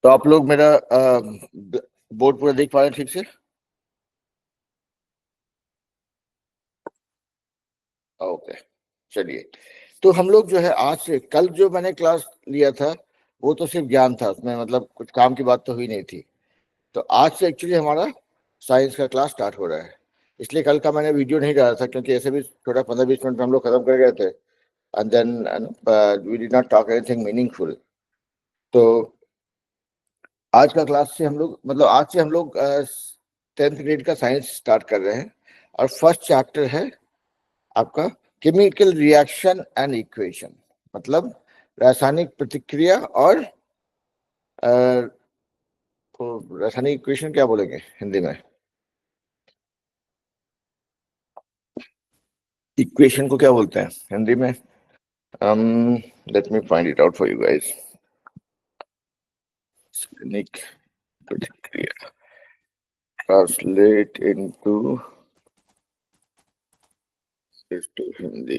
तो आप लोग मेरा बोर्ड पूरा देख पा रहे हैं ठीक से? ओके, चलिए। तो हम लोग जो है आज से कल जो मैंने क्लास लिया था वो तो सिर्फ ज्ञान था, उसमें मतलब कुछ काम की बात तो हुई नहीं थी। तो आज से एक्चुअली हमारा साइंस का क्लास स्टार्ट हो रहा है, इसलिए कल का मैंने वीडियो नहीं डाला था क्योंकि ऐसे भी थोड़ा 15-20 मिनट में हम लोग खत्म कर गए थे and then we did not talk anything meaningful. तो आज का क्लास से हम लोग मतलब आज से हम लोग 10th ग्रेड का साइंस स्टार्ट कर रहे हैं और फर्स्ट चैप्टर है आपका केमिकल रिएक्शन एंड इक्वेशन, मतलब रासायनिक प्रतिक्रिया और तो रासायनिक इक्वेशन क्या बोलेंगे हिंदी में? इक्वेशन को क्या बोलते हैं हिंदी में? Let me find it out for you guys. रासायनिक प्रतिक्रिया translate into Hindi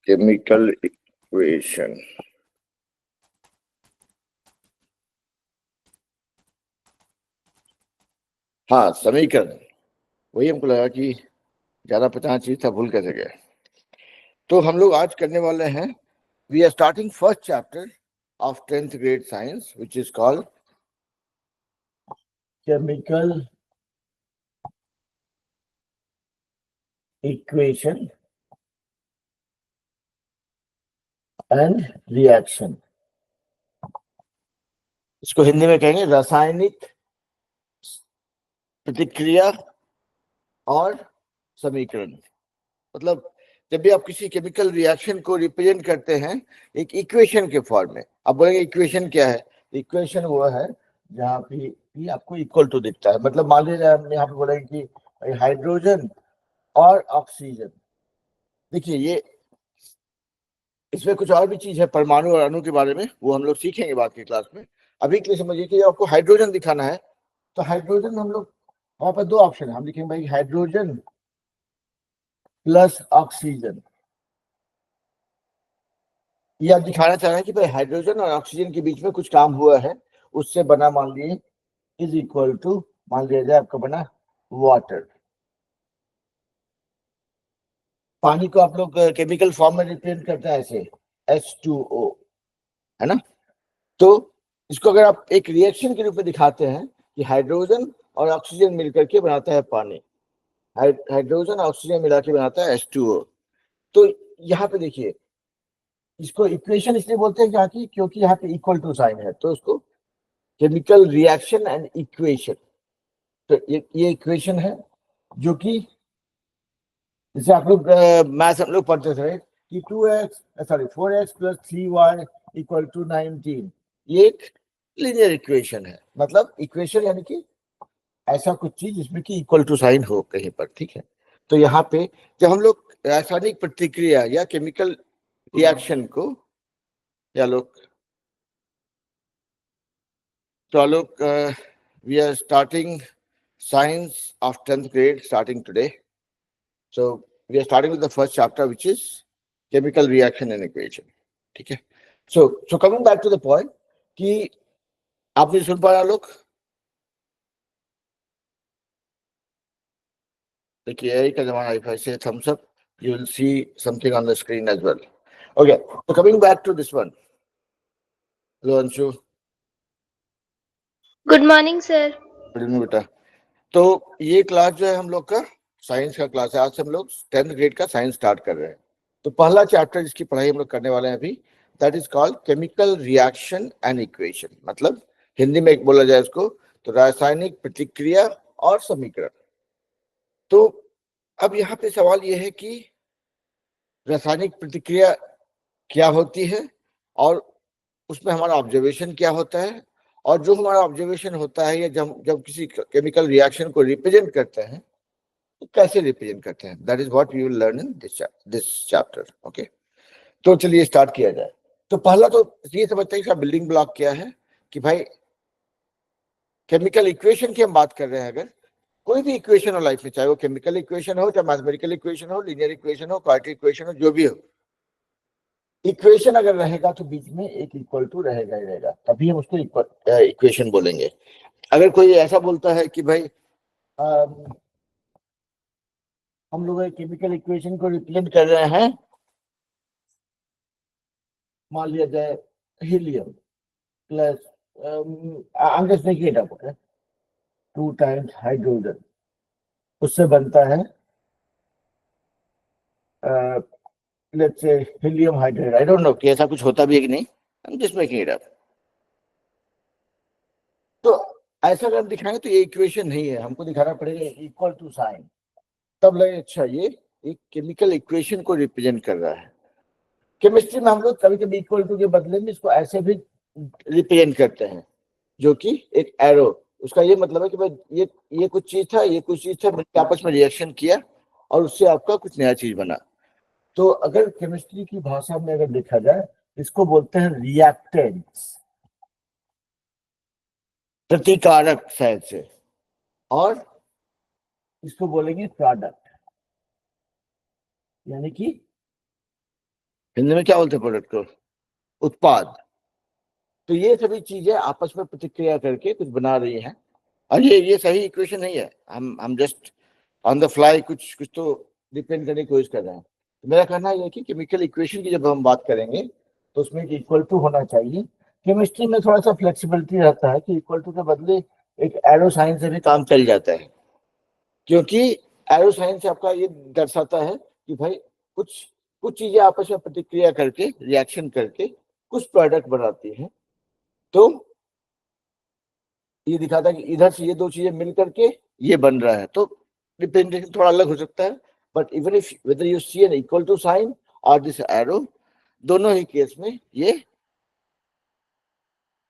chemical equation. हाँ, समीकरण। वही हमको लगा कि ज्यादा पता चीज था, भूल कैसे गए। तो हम लोग आज करने वाले हैं, we are starting first chapter of 10th grade science which is called chemical equation and reaction. इसको हिंदी में कहेंगे रासायनिक प्रतिक्रिया और समीकरण। मतलब जब भी आप किसी केमिकल रिएक्शन को रिप्रेजेंट करते हैं एक इक्वेशन के फॉर्म में, आप बोलेंगे इक्वेशन क्या है? इक्वेशन वो है जहाँ पे आपको इक्वल टू दिखता है। मतलब मान लीजिए हम यहाँ पे बोलेंगे कि हाइड्रोजन और ऑक्सीजन, देखिए ये इसमें कुछ और भी चीज है, परमाणु और अणु के बारे में, वो हम लोग सीखेंगे बाद की क्लास में। अभी के लिए समझिए कि आपको हाइड्रोजन दिखाना है तो हाइड्रोजन हम लोग, वहां पर दो ऑप्शन है, हम लिखेंगे भाई हाइड्रोजन प्लस ऑक्सीजन। ये आप दिखाना चाह रहे हैं कि भाई हाइड्रोजन और ऑक्सीजन के बीच में कुछ काम हुआ है, उससे बना मान लीजिए इज इक्वल टू, मान लिया जाए आपका बना वाटर। पानी को आप लोग केमिकल फॉर्म में रिप्रेजेंट करते हैं ऐसे H2O, है ना? तो इसको अगर आप एक रिएक्शन के रूप में दिखाते हैं कि हाइड्रोजन और ऑक्सीजन मिलकर के बनाता है पानी, हाइड्रोजन और ऑक्सीजन मिला के बनाता है H2O। तो यहाँ पे देखिए, इसको इक्वेशन इसलिए बोलते हैं कि क्योंकि यहाँ पे इक्वल टू साइन है, तो उसको केमिकल रिएक्शन एंड इक्वेशन। तो ये इक्वेशन है जो कि जैसे आप लोग मैथ हम लोग पढ़ते थे कि 4x plus 3y equal to 19, ये एक लीनियर इक्वेशन है। मतलब इक्वेशन यानी कि ऐसा कुछ चीज जिसमें कि इक्वल टू साइन हो कहीं पर, ठीक है? तो यहाँ पे जब हम लोग रासायनिक प्रतिक्रिया या केमिकल रिएक्शन को या लोग we are starting science of 10th grade starting today. So we are starting with the first chapter, which is chemical reaction and equation. ठीक है? So coming back to the point कि आपने सुन पाया लोग? देखिए यही का जमाना, if I say thumbs up, you will see something on the screen as well. Okay, so coming back to this one. Hello Anshu. Good morning sir. Good evening बेटा। तो ये क्लास जो है हम लोग का साइंस का क्लास है। आज से हम लोग 10th ग्रेड का साइंस स्टार्ट कर रहे हैं। तो पहला चैप्टर जिसकी पढ़ाई हम लोग करने वाले हैं अभी, that is called chemical reaction and equation. मतलब हिंदी में एक बोला जाए इसको तो रासायनिक प्रतिक्रिया और समीकरण। तो अब यहाँ पे सवाल ये है कि रासायनिक प्रतिक्रिया क्या होती है और उसमें हमारा ऑब्जर्वेशन क्या होता है, और जो हमारा ऑब्जर्वेशन होता है या जब किसी केमिकल रिएक्शन को रिप्रेजेंट करते हैं तो कैसे रिप्रेजेंट करते हैं, that is what we will learn in this chapter. Okay, तो चलिए स्टार्ट किया जाए। तो पहला तो ये समझते हैं कि बिल्डिंग ब्लॉक क्या है कि भाई केमिकल इक्वेशन की हम बात कर रहे हैं। अगर कोई भी इक्वेशन हो लाइफ में, चाहे वो केमिकल इक्वेशन हो, चाहे मैथमेटिकल इक्वेशन हो, लीनियर इक्वेशन हो, क्वाड्रेटिक इक्वेशन हो, जो भी हो, इक्वेशन अगर रहेगा तो बीच में एक इक्वल टू रहेगा ही रहेगा, तभी हम उसको इक्वेशन बोलेंगे। अगर कोई ऐसा बोलता है कि भाई हम लोग केमिकल इक्वेशन को रिप्रेजेंट कर रहे हैं, मान लिया जाए हीलियम प्लस अंगस नहीं किया था 2 टाइम्स हाइड्रोजन, उससे बनता है let's say helium hydride. I don't know कि ऐसा कुछ होता भी है कि नहीं, हम जस्ट मेकिंग इट अप। तो ऐसा अगर दिखाएं तो ये इक्वेशन नहीं है, हमको दिखाना पड़ेगा इक्वल टू साइन, तब लगे अच्छा ये एक केमिकल इक्वेशन को रिप्रेजेंट कर रहा है। केमिस्ट्री में हम लोग कभी कभी इक्वल टू के बदले में इसको ऐसे भी रिप्रेजेंट करते हैं, जो कि एक एरो, उसका ये मतलब है कि भाई ये कुछ चीज था, ये कुछ चीज था, मिलकर आपस में रिएक्शन किया और उससे आपका कुछ नया चीज बना। तो अगर केमिस्ट्री की भाषा में अगर देखा जाए, इसको बोलते हैं रिएक्टेंट्स, प्रतिकारक शायद से, और इसको बोलेंगे प्रोडक्ट, यानी कि हिंदी में क्या बोलते हैं प्रोडक्ट को, उत्पाद। तो ये सभी चीजें आपस में प्रतिक्रिया करके कुछ बना रही हैं, और ये सही इक्वेशन नहीं है, हम जस्ट ऑन द फ्लाई कुछ कुछ तो डिपेंड करने की कोशिश कर रहे हैं। तो मेरा कहना यह है कि केमिकल इक्वेशन की जब हम बात करेंगे तो उसमें इक्वल टू होना चाहिए। केमिस्ट्री में थोड़ा सा फ्लेक्सिबिलिटी रहता है कि इक्वल टू के बदले एक एरो साइन से भी काम चल जाता है, क्योंकि एरो साइन से आपका ये दर्शाता है कि भाई कुछ कुछ चीजें आपस में प्रतिक्रिया करके रिएक्शन करके कुछ प्रोडक्ट बनाती हैं। तो ये दिखाता है कि इधर से ये दो चीजें मिल करके ये बन रहा है। तो रिप्रेजेंटेशन थोड़ा अलग हो सकता है, but even if whether you see an equal to sign और दिस एरो, दोनों ही केस में ये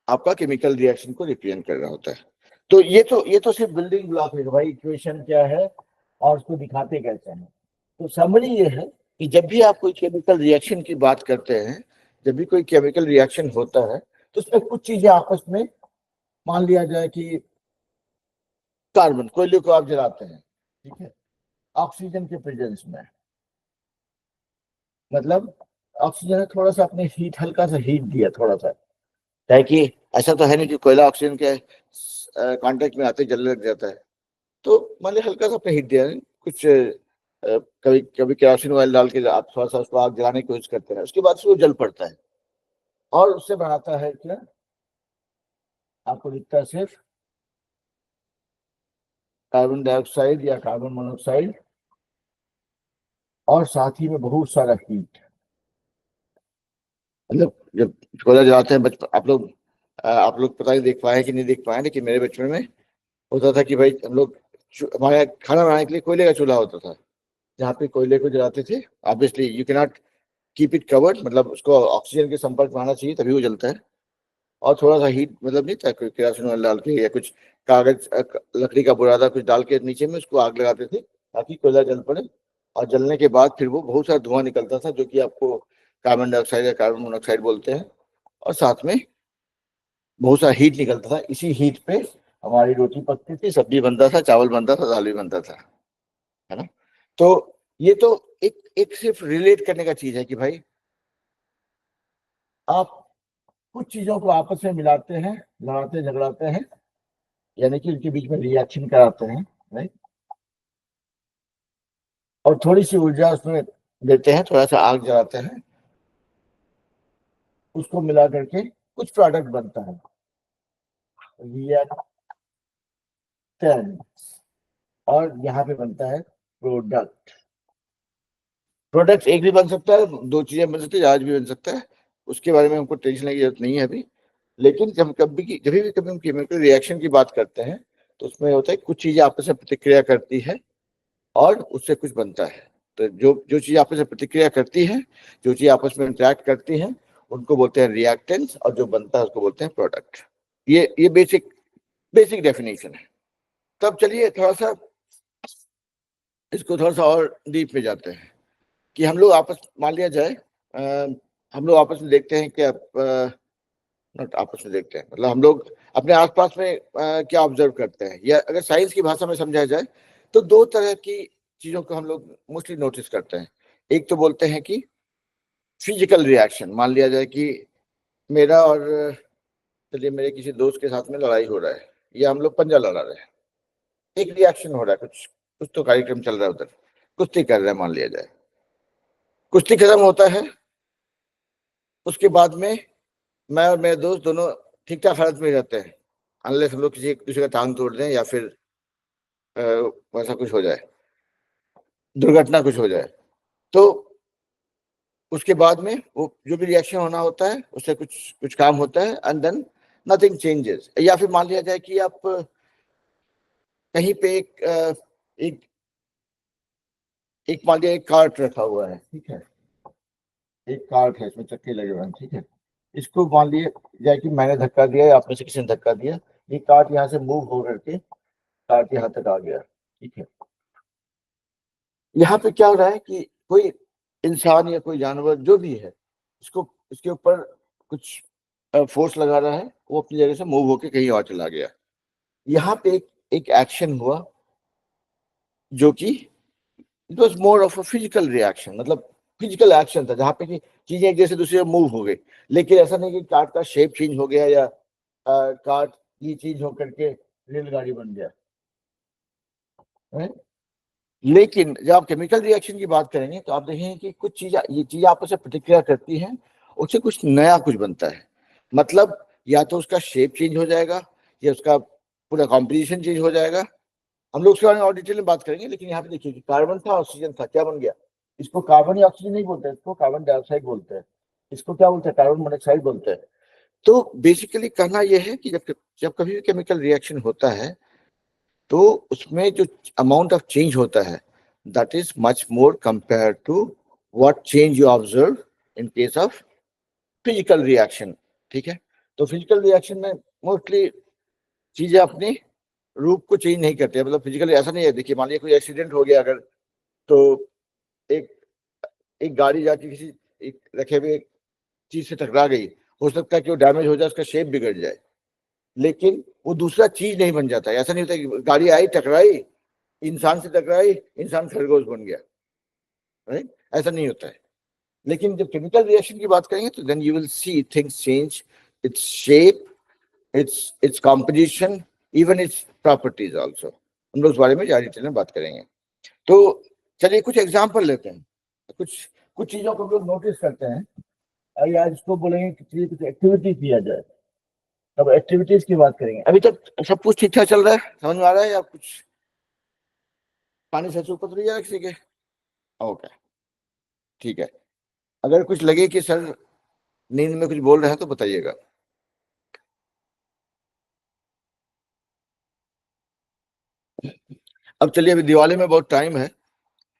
आपका केमिकल रिएक्शन को रिप्रेजेंट कर रहा होता है। तो ये तो सिर्फ बिल्डिंग ब्लॉक है भाई, इक्वेशन क्या है और उसको दिखाते कैसे हैं। तो समरी ये है कि जब भी आप कोई केमिकल रिएक्शन की बात करते हैं, जब भी कोई केमिकल रिएक्शन होता है, तो उसमें कुछ चीजें आपस में, मान लिया जाए कि कार्बन, कोयले को आप जलाते हैं, ठीक है, ऑक्सीजन के प्रेजेंस में, मतलब ऑक्सीजन ने थोड़ा सा अपने हीट, हल्का सा हीट दिया थोड़ा सा, ताकि ऐसा तो है नहीं कि कोयला ऑक्सीजन के कांटेक्ट में आते जलने लग जाता है। तो मान लिया हल्का सा अपने हीट दिया, कुछ कभी कभी केरोसिन ऑयल डाल के आप थोड़ा सा उसको आग जलाने की कोशिश करते हैं, उसके बाद से वो जल पड़ता है और उससे बनाता है क्या, आपको दिखता है सिर्फ कार्बन डाइऑक्साइड या कार्बन मोनोऑक्साइड, और साथ ही में बहुत सारा हीट। मतलब जब कोयला जलाते हैं, आप लोग पता नहीं देख पाए कि नहीं देख पाए, लेकिन मेरे बचपन में होता था कि भाई हम लोग हमारे यहाँ खाना बनाने के लिए कोयले का चूल्हा होता था, जहाँ पे कोयले को जलाते थे। Obviously you can not keep it covered, मतलब उसको ऑक्सीजन के संपर्क में आना चाहिए तभी वो जलता है, और थोड़ा सा हीट, मतलब नहीं था केरोसिन ऑयल डाल के या कुछ कागज लकड़ी का बुरादा कुछ डाल के नीचे में उसको आग लगाते थे ताकि कोयला जल पड़े, और जलने के बाद फिर वो बहुत सारा धुआं निकलता था, जो कि आपको कार्बन डाइऑक्साइड या कार्बन मोनोऑक्साइड बोलते हैं, और साथ में बहुत सारा हीट निकलता था। इसी हीट पे हमारी रोटी पकती थी, सब्जी बनता था, चावल बनता था, दाल भी बनता था, है ना। तो ये तो एक एक सिर्फ रिलेट करने का चीज है कि भाई आप कुछ चीजों को आपस में मिलाते हैं, लड़ाते झगड़ाते हैं, यानी कि उनके बीच में रिएक्शन कराते हैं, राइट, और थोड़ी सी ऊर्जा उसमें देते हैं, थोड़ा सा आग जलाते हैं, उसको मिला करके कुछ प्रोडक्ट बनता है, रिएक्टेंट, और यहाँ पे बनता है प्रोडक्ट। प्रोडक्ट एक भी बन सकता है, दो चीजें बन सकती है, आज भी बन सकता है, उसके बारे में हमको टेंशन लेने की जरूरत नहीं है अभी। लेकिन जब भी कभी हम केमिकल रिएक्शन की बात करते हैं, तो उसमें होता है कुछ चीजें आपस में प्रतिक्रिया करती है और उससे कुछ बनता है। तो जो जो चीज आपस में प्रतिक्रिया करती है, जो चीज आपस में इंटरेक्ट करती है, उनको बोलते हैं रिएक्टेंट्स, और जो बनता है उसको बोलते हैं प्रोडक्ट। ये बेसिक बेसिक डेफिनेशन है। तब चलिए थोड़ा सा इसको थोड़ा सा और डीप में जाते हैं कि हम लोग आपस, मान लिया जाए हम लोग आपस में देखते हैं कि नॉट आपस में देखते हैं, मतलब हम लोग अपने आसपास में क्या ऑब्जर्व करते हैं, या अगर साइंस की भाषा में समझा जाए तो दो तरह की चीजों को हम लोग मोस्टली नोटिस करते हैं। एक तो बोलते हैं कि फिजिकल रिएक्शन, मान लिया जाए कि मेरा और चलिए मेरे किसी दोस्त के साथ में लड़ाई हो रहा है, या हम लोग पंजा लड़ा रहे हैं, एक रिएक्शन हो रहा है, कुछ कुछ तो कार्यक्रम चल रहा है उधर, कुश्ती कर रहे हैं मान लिया जाए, कुश्ती खत्म होता है, उसके बाद में मैं और मेरे दोस्त दोनों ठीक ठाक हालत में रहते हैं, अनलेस हम लोग किसी एक दूसरे का टांग तोड़ दें या फिर वैसा कुछ हो जाए, दुर्घटना कुछ हो जाए, तो उसके बाद में वो जो भी रिएक्शन होना होता है उससे कुछ कुछ काम होता है, एंड देन नथिंग चेंजेस। या फिर मान लिया जाए कि आप कहीं पे एक एक मान लिया एक कार्ट रखा हुआ है, ठीक है, एक कार्ट है, इसमें चक्के लगे हुए हैं, ठीक है, इसको मान लिया जाए कि मैंने धक्का दिया या आप में से किसी ने धक्का दिया, ये कार्ट यहाँ से मूव हो करके कार्ट यहाँ तक आ गया, ठीक है। यहाँ पे क्या हो रहा है कि कोई इंसान या कोई जानवर जो भी है, इसको इसके ऊपर कुछ फोर्स लगा रहा है, वो अपनी जगह से मूव होके कहीं और चला गया। यहाँ पे एक एक्शन हुआ जो कि it was more of a physical reaction, मतलब फिजिकल एक्शन था जहाँ पे कि चीजें एक जैसे दूसरे मूव हो गई, लेकिन ऐसा नहीं कि कार का शेप चेंज हो गया या कार की चीज होकर के रेलगाड़ी बन गया है? लेकिन जब आप केमिकल रिएक्शन की बात करेंगे तो आप देखेंगे कि कुछ चीज, ये चीज आपस में प्रतिक्रिया करती हैं, उससे कुछ नया कुछ बनता है, मतलब या तो उसका शेप चेंज हो जाएगा या उसका पूरा कॉम्पोजिशन चेंज हो जाएगा। हम लोग उसके बारे में और डिटेल में बात करेंगे, लेकिन यहाँ पे देखिए कि कार्बन था, ऑक्सीजन था, क्या बन गया, इसको कार्बन या ऑक्सीजन नहीं बोलते, इसको कार्बन डाइऑक्साइड बोलते हैं, इसको क्या बोलते हैं, कार्बन मोनोऑक्साइड बोलते हैं। तो बेसिकली कहना यह है कि जब जब कभी भी केमिकल रिएक्शन होता है तो उसमें जो अमाउंट ऑफ चेंज होता है that is much more compare to what change you observe in case of physical reaction, ठीक है। तो फिजिकल रिएक्शन में मोस्टली चीजें अपने रूप को चेंज नहीं करते, मतलब फिजिकली ऐसा नहीं है। देखिए मान लिया कोई एक्सीडेंट हो गया अगर, तो एक एक गाड़ी जाके किसी एक रखे हुए चीज से टकरा गई, हो सकता है कि वो डैमेज हो जाए, उसका शेप बिगड़ जाए, लेकिन वो दूसरा चीज नहीं बन जाता है। ऐसा नहीं होता कि गाड़ी आई टकराई, इंसान से टकराई, इंसान खरगोश बन गया, राइट, ऐसा नहीं होता है। लेकिन जब केमिकल रिएक्शन की बात करेंगे तो then you will see things change, its shape, its composition, even its properties also. हम लोग इस बारे में ज्यादा डिटेल में बात करेंगे। तो चलिए कुछ एग्जांपल लेते हैं, कुछ कुछ चीजों को हम लोग नोटिस करते हैं। आइए आज इसको बोलेंगे कि चलिए कुछ एक्टिविटी किया जाए, तब एक्टिविटीज की बात करेंगे। अभी तक सब कुछ ठीक ठाक चल रहा है, समझ में आ रहा है, या कुछ पानी से ऊपर तो नहीं जा रहा किसी के? ओके, ठीक है। अगर कुछ लगे कि सर नींद में कुछ बोल रहे हैं तो बताइएगा। अब चलिए, अभी दिवाली में बहुत टाइम है,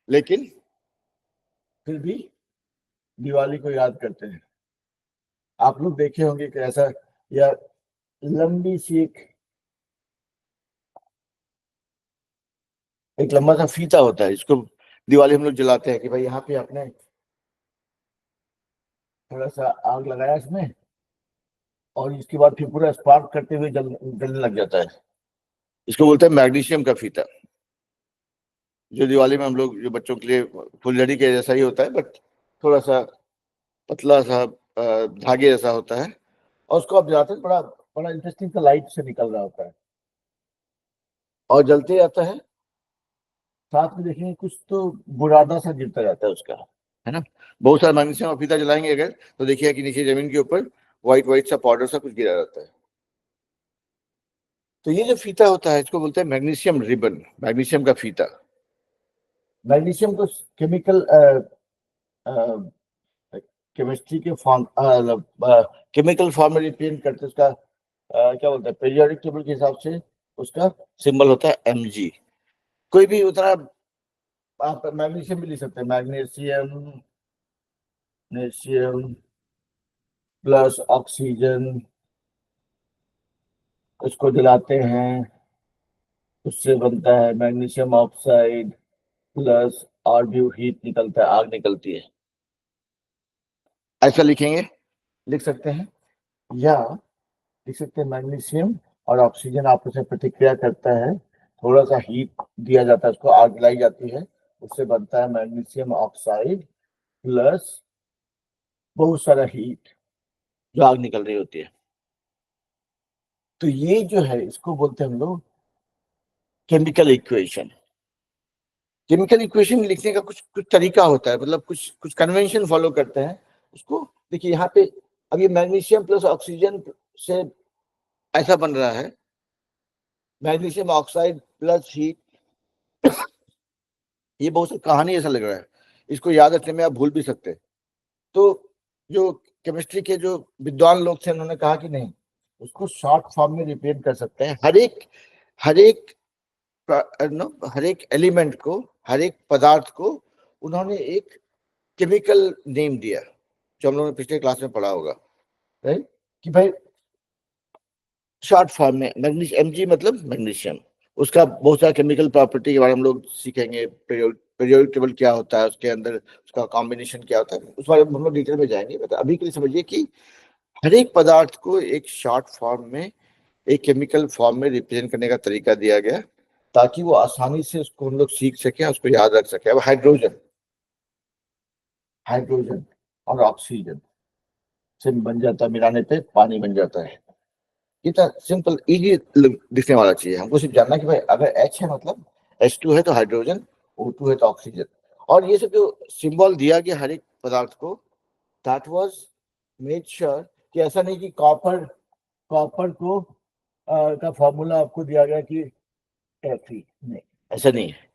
लेकिन फिर भी दिवाली को याद करते हैं। आप लोग देखे होंगे कि ऐसा या लंबी सी एक लंबा सा फीता होता है जिसको दिवाली हम लोग जलाते हैं कि भाई यहाँ पे आपने थोड़ा सा आग लगाया इसमें, और इसके बाद फिर पूरा स्पार्क करते हुए जलने लग जाता है। इसको बोलते हैं मैग्नीशियम का फीता, जो दिवाली में हम लोग जो बच्चों के लिए फुलझड़ी के जैसा ही होता है, बट थोड़ा सा पतला सा धागे जैसा होता है, और उसको आप जलाते हैं, बड़ा बड़ा इंटरेस्टिंग सा लाइट से निकल रहा होता है और जलते जाता है। साथ में देखेंगे कुछ तो बुरादा सा गिरता जाता है उसका, है ना। बहुत सारा मैग्नीशियम और फीता जलाएंगे अगर तो देखिए कि नीचे जमीन के ऊपर व्हाइट व्हाइट सा पाउडर सा कुछ गिरा रहता है। तो ये जो फीता होता है इसको बोलते हैं मैग्नीशियम रिबन, मैग्नीशियम का फीता। मैग्नीशियम को केमिकल केमिस्ट्री के फॉर्म केमिकल फॉर्म में रिप्रेजेंट करते, उसका क्या बोलते हैं, पीरियोडिक टेबल के हिसाब से उसका सिंबल होता है Mg। कोई भी उतना आप मैग्नीशियम भी लिख सकते हैं, मैग्नीशियम मैग्नीशियम प्लस ऑक्सीजन, उसको जलाते हैं, उससे बनता है मैग्नीशियम ऑक्साइड प्लस, और भी हीट निकलता है, आग निकलती है। ऐसा लिखेंगे, लिख सकते हैं, या लिख सकते हैं मैग्नीशियम और ऑक्सीजन आपस में प्रतिक्रिया करता है, थोड़ा सा हीट दिया जाता है, उसको आग जलाई जाती है, उससे बनता है मैग्नीशियम ऑक्साइड प्लस बहुत सारा हीट, जो आग निकल रही होती है। तो ये जो है इसको बोलते हैं हम लोग केमिकल इक्वेशन। केमिकल इक्वेशन लिखने का कुछ कुछ तरीका होता है, मतलब कुछ कुछ कन्वेंशन फॉलो करते हैं उसको। देखिए यहाँ पे अब ये मैग्नीशियम प्लस ऑक्सीजन से ऐसा बन रहा है, मैग्नीशियम ऑक्साइड प्लस हीट। ये बहुत सी कहानी ऐसा लग रहा है, इसको याद रखने में आप भूल भी सकते हैं। तो जो केमिस्ट्री के जो विद्वान लोग थे उन्होंने कहा कि नहीं, उसको शॉर्ट फॉर्म में रिप्रेजेंट कर सकते हैं। हर एक हर एक एलिमेंट को, हर एक पदार्थ को उन्होंने एक केमिकल नेम दिया, जो हम लोगों ने पिछले क्लास में पढ़ा होगा, राइट? कि भाई शॉर्ट फॉर्म में मैग्नीशियम, Mg मतलब मैग्नीशियम, उसका बहुत सारा केमिकल प्रॉपर्टी के बारे में हम लोग सीखेंगे। पीरियोडिक टेबल क्या होता है, उसके अंदर उसका कॉम्बिनेशन क्या होता है, उस बारे में हम लोग डिटेल में जाएंगे। मतलब अभी के लिए समझिए कि हर एक पदार्थ को एक शॉर्ट फॉर्म में, एक केमिकल फॉर्म में रिप्रेजेंट करने का तरीका दिया गया, ताकि वो आसानी से उसको हम लोग सीख सकें, उसको याद रख सकें। अब हाइड्रोजन, हाइड्रोजन और ऑक्सीजन से बन जाता है, मिलाने पे पानी बन जाता है। इतना सिंपल इजी दिखने वाला चीज है। हमको सिर्फ जानना कि भाई अगर H है मतलब H2 है तो हाइड्रोजन, O2 है तो ऑक्सीजन। और ये सब जो सिंबल दिया गया हर एक पदार्थ को, दैट वाज मेड श्योर कि ऐसा नहीं कि कॉपर, कॉपर को का फॉर्मूला आपको दिया गया कि Fe, नहीं, ऐसा नहीं है।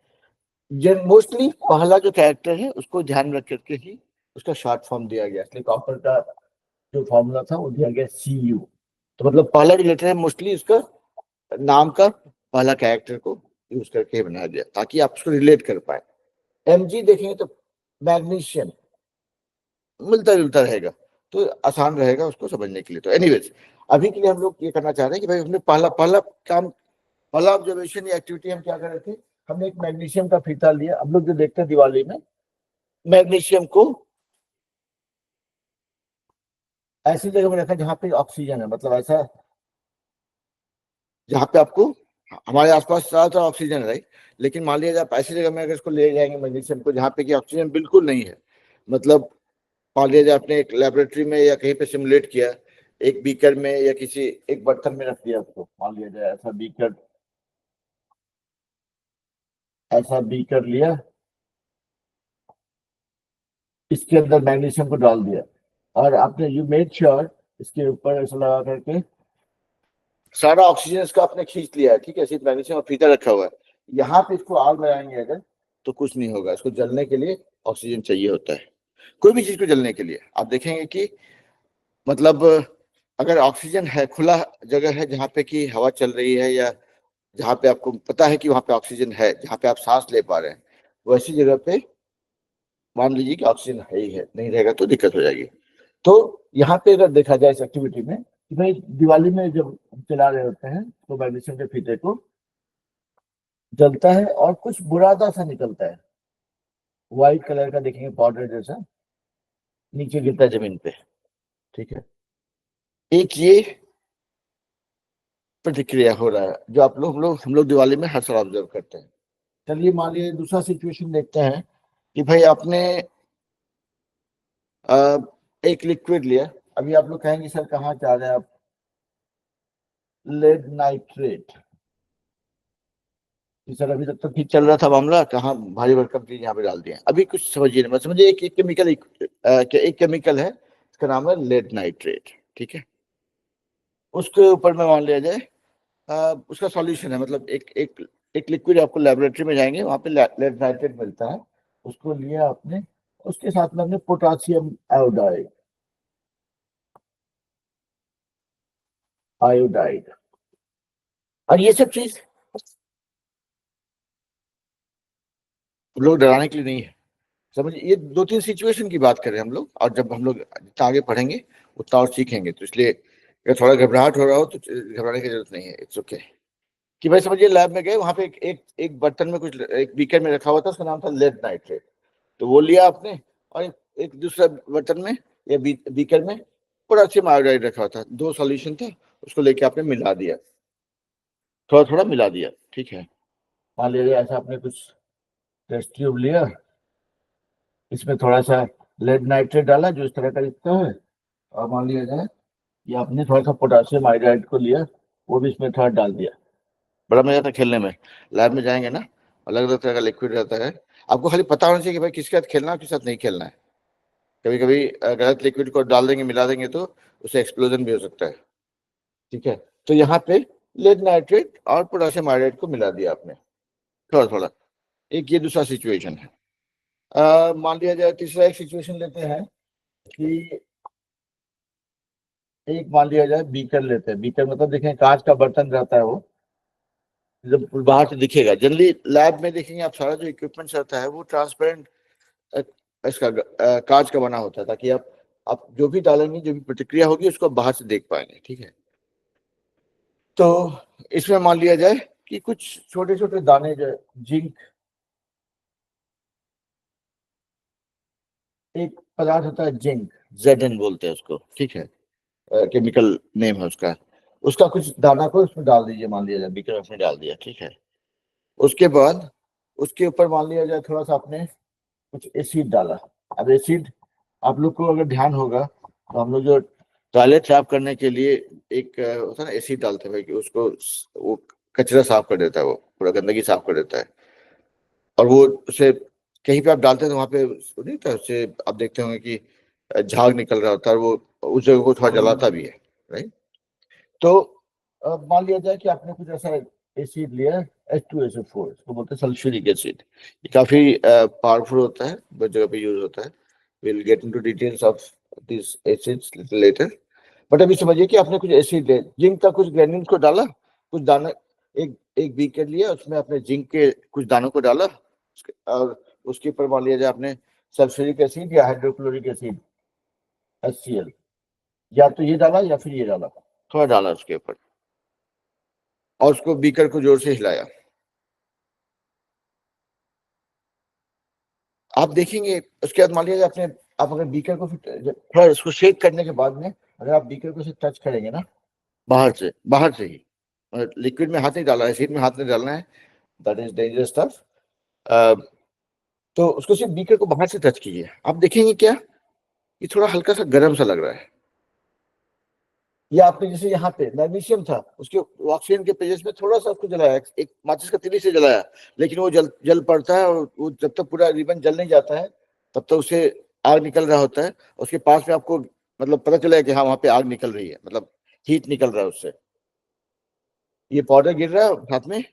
जन मोस्टली पहला जो कैरेक्टर है उसको ध्यान रख करके ही उसका शॉर्ट फॉर्म दिया गया, इसलिए कॉपर का जो फॉर्मूला था वो दिया गया Cu। तो मतलब पहला रिलेटेड है, मोस्टली उसका नाम का पहला कैरेक्टर को यूज करके बनाया गया, ताकि आप उसको रिलेट कर पाए। Mg देखेंगे तो मैग्नीशियम, मिलता जुलता रहेगा, तो आसान रहेगा उसको समझने के लिए। तो एनीवेज अभी के लिए हम लोग ये करना चाह रहे हैं कि भाई हमने पहला पहला काम, पहला ऑब्जर्वेशन या एक्टिविटी हम क्या कर रहे थे, हमने एक मैग्नीशियम का फीता लिया। हम लोग जो देखते हैं दिवाली में, मैग्नीशियम को ऐसी जगह में रखा जहां पे ऑक्सीजन है, मतलब ऐसा जहाँ पे आपको, हमारे आसपास चारों तरफ ऑक्सीजन है, राइट? लेकिन मान लीजिए आप ऐसी जगह में अगर इसको ले जाएंगे मैग्नीशियम को जहाँ पे कि ऑक्सीजन बिल्कुल नहीं है, मतलब मान लीजिए आपने एक लेबोरेटरी में या कहीं पे सिमुलेट किया, एक बीकर में या किसी एक बर्तन में रख दिया उसको, मान लिया जाए ऐसा बीकर, ऐसा बीकर लिया, इसके अंदर मैग्नीशियम को डाल दिया, और आपने यू मेड श्योर इसके ऊपर ऐसा लगा करके सारा ऑक्सीजन इसका आपने खींच लिया है, ठीक है, सिर्फ मैग्नीशियम और फीता रखा हुआ है। यहाँ पे इसको आग लगाएंगे अगर, तो कुछ नहीं होगा। इसको जलने के लिए ऑक्सीजन चाहिए होता है, कोई भी चीज को जलने के लिए। आप देखेंगे कि मतलब अगर ऑक्सीजन है, खुला जगह है जहाँ पे कि हवा चल रही है, या जहाँ पे आपको पता है कि वहां पे ऑक्सीजन है, जहाँ पे आप सांस ले पा रहे हैं, वैसी जगह पे मान लीजिए कि ऑक्सीजन है ही है, नहीं रहेगा तो दिक्कत हो जाएगी। तो यहाँ पे अगर देखा जाए इस एक्टिविटी में कि भाई दिवाली में जब चला रहे होते हैं तो मैग्नीशियम के फीते को जलता है और कुछ बुरादा सा निकलता है, व्हाइट कलर का, देखेंगे पाउडर जैसा, नीचे गिरता है जमीन पे, ठीक है। एक ये प्रतिक्रिया हो रहा है जो आप लोग हम लोग दिवाली में हर साल ऑब्जर्व करते हैं। चलिए मान लीजिए दूसरा सिचुएशन देखते हैं कि भाई आपने अ, एक लिक्विड लिया। अभी आप लोग कहेंगे सर कहाँ जा रहे हैं आप, लेड नाइट्रेट। सर अभी तक तो ठीक चल रहा था मामला, कहाँ भारी भरकम चीज यहाँ पे डाल दिया। अभी कुछ समझिए नहीं, मत समझिए। एक केमिकल, एक केमिकल है, इसका नाम है लेड नाइट्रेट, ठीक है। उसके ऊपर में मान लिया जाए उसका सॉल्यूशन है, मतलब एक लिक्विड, आपको लेबोरेटरी में जाएंगे वहां पे लेड नाइट्रेट मिलता है, उसको लिया आपने, उसके साथ में हमने पोटासियम आयोडाइड, आयोडाइड, और ये सब चीज लोग डराने के लिए नहीं है। समझिए ये दो तीन सिचुएशन की बात कर रहे हैं हम लोग, और जब हम लोग जितना आगे पढ़ेंगे उतना और सीखेंगे, तो इसलिए अगर थोड़ा घबराहट हो रहा हो तो घबराने की जरूरत नहीं है, इट्स ओके। कि भाई समझिए लैब में गए, वहां पे एक बर्तन में कुछ, एक बीकर में रखा हुआ था, उसका नाम था लेड नाइट्रेट। तो वो लिया आपने, और एक दूसरा बर्तन में या बीकर में पोटेशियम आयोडाइड रखा हुआ था, दो सॉल्यूशन था, उसको लेके आपने मिला दिया, थोड़ा थोड़ा मिला दिया, ठीक है। मान लीजिए ऐसा आपने कुछ टेस्ट ट्यूब लिया, इसमें थोड़ा सा लेड नाइट्रेट डाला जो इस तरह का दिखता है, और मान लिया जाए कि आपने थोड़ा सा पोटासियम आयोडाइड को लिया, वो भी इसमें थोड़ा डाल दिया। बड़ा मजा आता है खेलने में। लैब में जाएंगे ना, अलग अलग तरह का लिक्विड रहता है, आपको खाली पता होना चाहिए कि भाई किसके साथ खेलना है किसके साथ नहीं खेलना है। कभी कभी गलत लिक्विड को डाल देंगे, मिला देंगे तो उससे एक्सप्लोजन भी हो सकता है। ठीक है, तो यहाँ पे लेड नाइट्रेट और पोटासियम आयोडाइड को मिला दिया आपने थोड़ा थोड़ा। एक ये दूसरा सिचुएशन है। मान लिया जाए तीसरा एक सिचुएशन लेते हैं कि एक मान लिया जाए बीकर लेते हैं। बीकर मतलब देखें कांच का बर्तन रहता है, वो जब बाहर से दिखेगा, जनरली लैब में देखेंगे आप सारा जो इक्विपमेंट रहता है वो ट्रांसपेरेंट इसका कांच का बना होता है, ताकि आप जो भी डालेंगे, जो भी प्रतिक्रिया होगी उसको बाहर से देख पाएंगे। ठीक है, तो इसमें मान लिया जाए कि कुछ छोटे छोटे दाने जो जिंक, एक पदार्थ होता है जिंक, जेडन बोलते हैं उसको, ठीक है, केमिकल नेम है उसका। उसका कुछ दाना को उसमें डाल दीजिए, मान लिया जाए बीकर में डाल दिया। ठीक है, उसके बाद उसके ऊपर मान लिया जाए थोड़ा सा आपने कुछ एसिड डाला। अब एसिड आप लोग को अगर ध्यान होगा तो हम लोग जो टॉयलेट साफ करने के लिए एक होता है ना एसिड डालते हैं भाई, कि उसको वो कचरा साफ कर देता है, वो पूरा गंदगी साफ कर देता है। और वो उसे कहीं पे आप डालते हैं तो वहां पे वो नहीं था, उससे आप देखते होंगे कि झाग निकल रहा होता है, और वो उस जगह को थोड़ा जलाता भी है, राइट। तो मान लिया जाए कि आपने कुछ ऐसा एसिड लिया, H2SO4, इसको बोलते हैं सल्फ्यूरिक एसिड। ये काफी पावरफुल होता है, बहुत जगह पे यूज होता है। Will get into details of this acids little letter. But अभी समझिए कि आपने कुछ एसिड ले, जिंक का कुछ ग्रेन्यूल्स को डाला, कुछ दाना, एक एक बीकर लिया, उसमें आपने जिंक के कुछ दानों को डाला, और उसके ऊपर मान लिया जाए आपने सल्फ्यूरिक एसिड या हाइड्रोक्लोरिक एसिड HCl, या तो ये डाला या फिर ये डाला, थोड़ा डाला उसके ऊपर, और उसको बीकर को जोर से हिलाया। आप देखेंगे उसके बाद मान लीजिए आपने, आप अगर बीकर को थोड़ा इसको शेक करने के बाद में अगर आप बीकर को टच करेंगे ना, बाहर से ही, लिक्विड में हाथ नहीं डालना है, एसिड में हाथ नहीं डालना है, दैट इज डेंजरस स्टफ। तो उसको सिर्फ बीकर को बाहर से टच कीजिए, आप देखेंगे क्या, ये थोड़ा हल्का सा गर्म सा लग रहा है। या आपने जैसे यहाँ पे मैग्नीशियम था, उसके ऑक्सीजन के पेजेस में थोड़ा सा उसको जलाया, एक माचिस का तीली से जलाया, लेकिन वो जल जल पड़ता है, और वो जब तक पूरा रिबन जल नहीं जाता है तब तक उसे आग निकल रहा होता है। उसके पास में आपको मतलब पता चलेगा कि हाँ वहां पे आग निकल रही है, मतलब हीट निकल रहा है उससे। ये पाउडर गिर रहा है और साथ में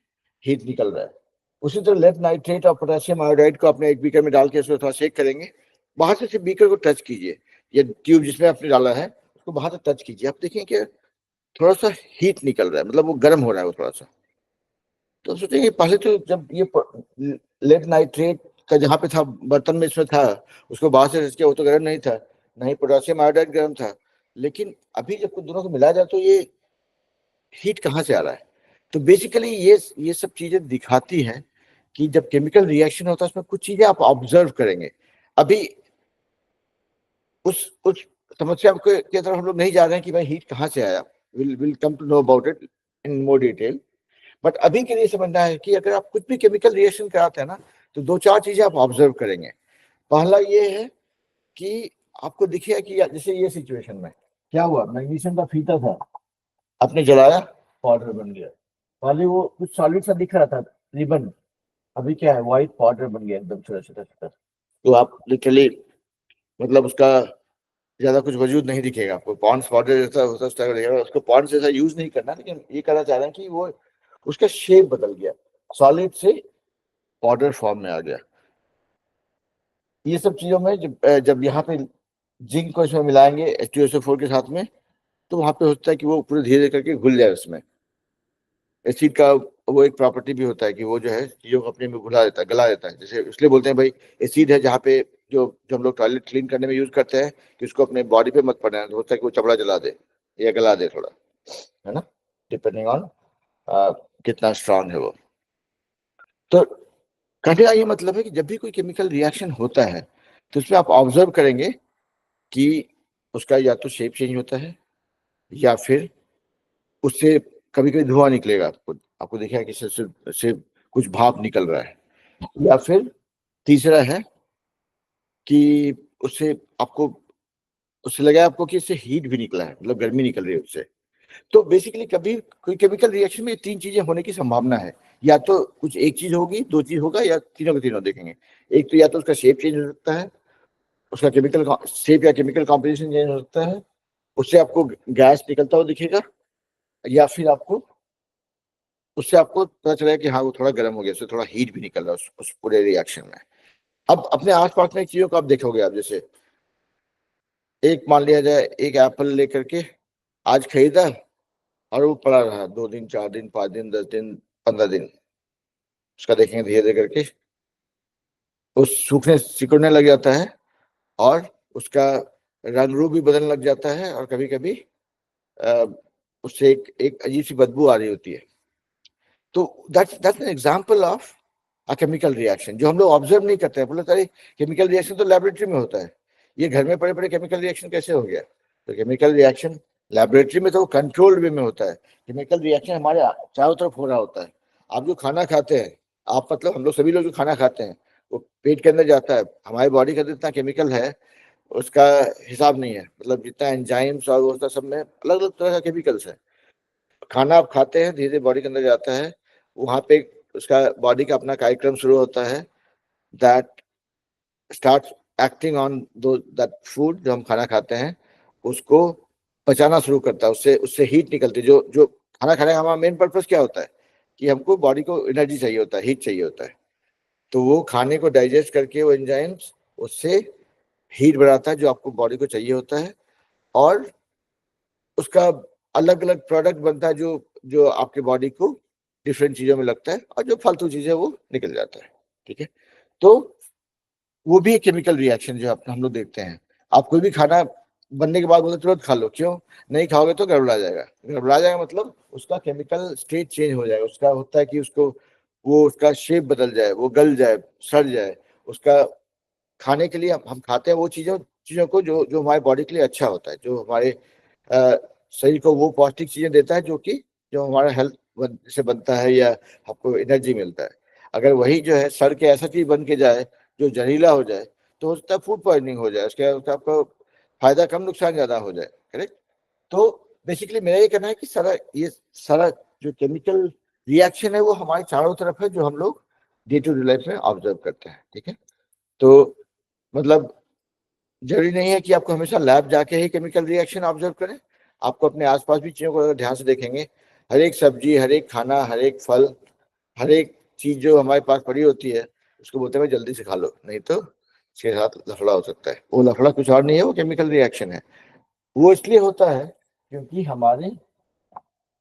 हीट निकल रहा है। उसी तरह लेड नाइट्रेट और पोटेशियम आयोडाइड को अपने एक बीकर में डाल के इसको थोड़ा शेक करेंगे, बाहर से सिर्फ बीकर को टच कीजिए, ये ट्यूब जिसमें आपने डाला है उसको बाहर से टच कीजिए, आप देखेंगे कि थोड़ा सा हीट निकल रहा है, मतलब वो गर्म हो रहा है वो थोड़ा सा। तो सोचेंगे पहले तो जब ये लेड नाइट्रेट का जहाँ पे था बर्तन में इसमें था, उसको बाहर से टच किया, वो तो गर्म नहीं था, ना ही पोटेशियम आयोडाइड गर्म था। लेकिन अभी जब दोनों को मिलाया जाए तो ये हीट कहाँ से आ रहा है। तो बेसिकली ये सब चीजें दिखाती हैं कि जब केमिकल रिएक्शन होता है उसमें कुछ चीजें आप ऑब्जर्व करेंगे। अभी उस समस्या के तरफ हम लोग नहीं जा रहे हैं कि भाई हीट कहाँ से आया, will come to know about it in more detail. But अभी के लिए समझना है कि अगर आप कुछ भी केमिकल रिएक्शन कराते हैं ना, तो दो चार चीजें आप ऑब्जर्व करेंगे। पहला ये है कि आपको दिखेगा कि जैसे ये सिचुएशन में क्या हुआ, मैग्नीशियम का फीता था, आपने जलाया, पाउडर बन गया। पहले वो कुछ सॉलिड सा दिख रहा था, रिबन, अभी क्या है, व्हाइट पाउडर बन गया एकदम छोटा छोटा छोटा। तो आप लिटरली मतलब उसका ज्यादा कुछ वजूद नहीं दिखेगा आपको, पॉन्ड्स पाउडर जैसा होता है उस तरह दिखेगा। उसको पॉन्ड्स जैसा यूज नहीं करना, लेकिन ये कहना चाह रहे हैं कि वो उसका शेप बदल गया, सॉलिड से पाउडर फॉर्म में आ गया। ये सब चीजों में जब यहाँ पे जिंक को इसमें मिलाएंगे H2SO4 के साथ में, तो वहां पे होता है कि वो पूरे धीरे करके घुल जाए उसमें। एसिड का वो एक प्रॉपर्टी भी होता है कि वो जो है चीजों को अपने में घुला देता है, गला देता है। जैसे इसलिए बोलते हैं भाई एसिड है जहाँ पे जो जो हम लोग टॉयलेट क्लीन करने में यूज करते हैं, कि उसको अपने बॉडी पे मत पड़ना है, तो होता है कि वो चमड़ा जला दे या गला दे थोड़ा, है ना, डिपेंडिंग ऑन कितना स्ट्रांग है वो। तो कहने का ये मतलब है कि जब भी कोई केमिकल रिएक्शन होता है तो उसमें आप ऑब्जर्व करेंगे कि उसका या तो शेप चेंज होता है, या फिर उससे कभी कभी धुआं निकलेगा, आपको आपको दिखेगा कि से कुछ भाप निकल रहा है। या फिर तीसरा है कि उससे आपको उससे लगा आपको कि इससे हीट भी निकला है, मतलब गर्मी निकल रही है उससे। तो बेसिकली कभी कोई केमिकल रिएक्शन में तीन चीजें होने की संभावना है, या तो कुछ एक चीज होगी, दो चीज होगा, या तीनों के तीनों देखेंगे। एक तो या तो उसका शेप चेंज हो सकता है, उसका केमिकल शेप या केमिकल कॉम्पोजिशन चेंज हो सकता है, उससे आपको गैस निकलता हुआ दिखेगा, या फिर आपको उससे आपको पता चलेगा कि हाँ वो थोड़ा गर्म हो गया, उससे थोड़ा हीट भी निकल रहा है उस पूरे रिएक्शन में। अब अपने आसपास में चीजों को आप देखोगे, आप जैसे एक मान लिया जाए, एक एप्पल लेकर के आज खरीदा और वो पड़ा रहा 2 दिन, 4 दिन, 5 दिन, 10 दिन, 15 दिन, उसका देखेंगे धीरे धीरे करके वो सूखने सिकुड़ने लग जाता है, और उसका रंग रूप भी बदलने लग जाता है, और कभी कभी उससे एक अजीब सी बदबू आ रही होती है। तो that's an example of a chemical reaction जो हम लोग ऑब्जर्व नहीं करते हैं। बोले सारे केमिकल रिएक्शन तो लेबोरेटरी में होता है, ये घर में पड़े पड़े केमिकल रिएक्शन कैसे हो गया? तो केमिकल रिएक्शन लेबोरेटरी में तो कंट्रोल्ड वे में होता है, केमिकल रिएक्शन हमारे चारों तरफ हो रहा होता है। आप जो खाना खाते हैं, आप मतलब हम लोग सभी लोग जो खाना खाते हैं, वो पेट के अंदर जाता है, हमारी बॉडी का जितना केमिकल है उसका हिसाब नहीं है, मतलब जितना एंजाइम्स और वो सब में अलग अलग तरह का केमिकल्स है। खाना आप खाते हैं, धीरे धीरे बॉडी के अंदर जाता है, वहां पे उसका बॉडी का अपना कार्यक्रम शुरू होता है, दैट स्टार्ट एक्टिंग ऑन दो दैट फूड जो हम खाना खाते हैं, उसको पचाना शुरू करता है, उससे उससे हीट निकलती है। जो जो खाना खाने का हमारा मेन पर्पस क्या होता है कि हमको बॉडी को एनर्जी चाहिए होता है, हीट चाहिए होता है। तो वो खाने को डाइजेस्ट करके वो एंजाइम्स उससे हीट बढ़ाता है जो आपको बॉडी को चाहिए होता है, और उसका अलग अलग प्रोडक्ट बनता है जो जो आपके बॉडी को डिफरेंट चीजों में लगता है, और जो फालतू चीजें वो निकल जाता है। ठीक है, तो वो भी एक केमिकल रिएक्शन जो हम लोग देखते हैं। आप कोई भी खाना बनने के बाद बोलते तुरंत खा लो, क्यों? नहीं खाओगे तो गड़बड़ा जाएगा। गड़बड़ा जाएगा मतलब उसका केमिकल स्टेट चेंज हो जाएगा, उसका होता है कि उसको वो उसका शेप बदल जाए, वो गल जाए, सड़ जाए। उसका खाने के लिए हम खाते हैं वो चीजों चीजों को जो जो हमारे बॉडी के लिए अच्छा होता है, जो हमारे अ, शरीर को वो पौष्टिक चीजें देता है जो कि जो हमारा हेल्थ से बनता है, या आपको एनर्जी मिलता है। अगर वही जो है सड़ के ऐसा चीज बन के जाए जो जहरीला हो जाए, तो हो सकता है फूड पॉइजनिंग हो जाए, उसका आपको फायदा कम नुकसान ज्यादा हो जाए। करेक्ट? तो बेसिकली मेरा ये कहना है कि ये सारा जो केमिकल रिएक्शन है वो हमारे चारों तरफ है, जो हम लोग डे टू डे लाइफ में ऑब्जर्व करते हैं। ठीक है, तो मतलब जरूरी नहीं है कि आपको हमेशा लैब जाके ही केमिकल रिएक्शन ऑब्जर्व करें। आपको अपने आसपास भी चीजों को अगर ध्यान से देखेंगे, हर एक सब्जी, हर एक खाना, हर एक फल, हर एक चीज जो हमारे पास पड़ी होती है, उसको बोलते हैं जल्दी से खा लो, नहीं तो इसके साथ लफड़ा हो सकता है। वो लफड़ा कुछ और नहीं है, वो केमिकल रिएक्शन है। वो इसलिए होता है क्योंकि हमारे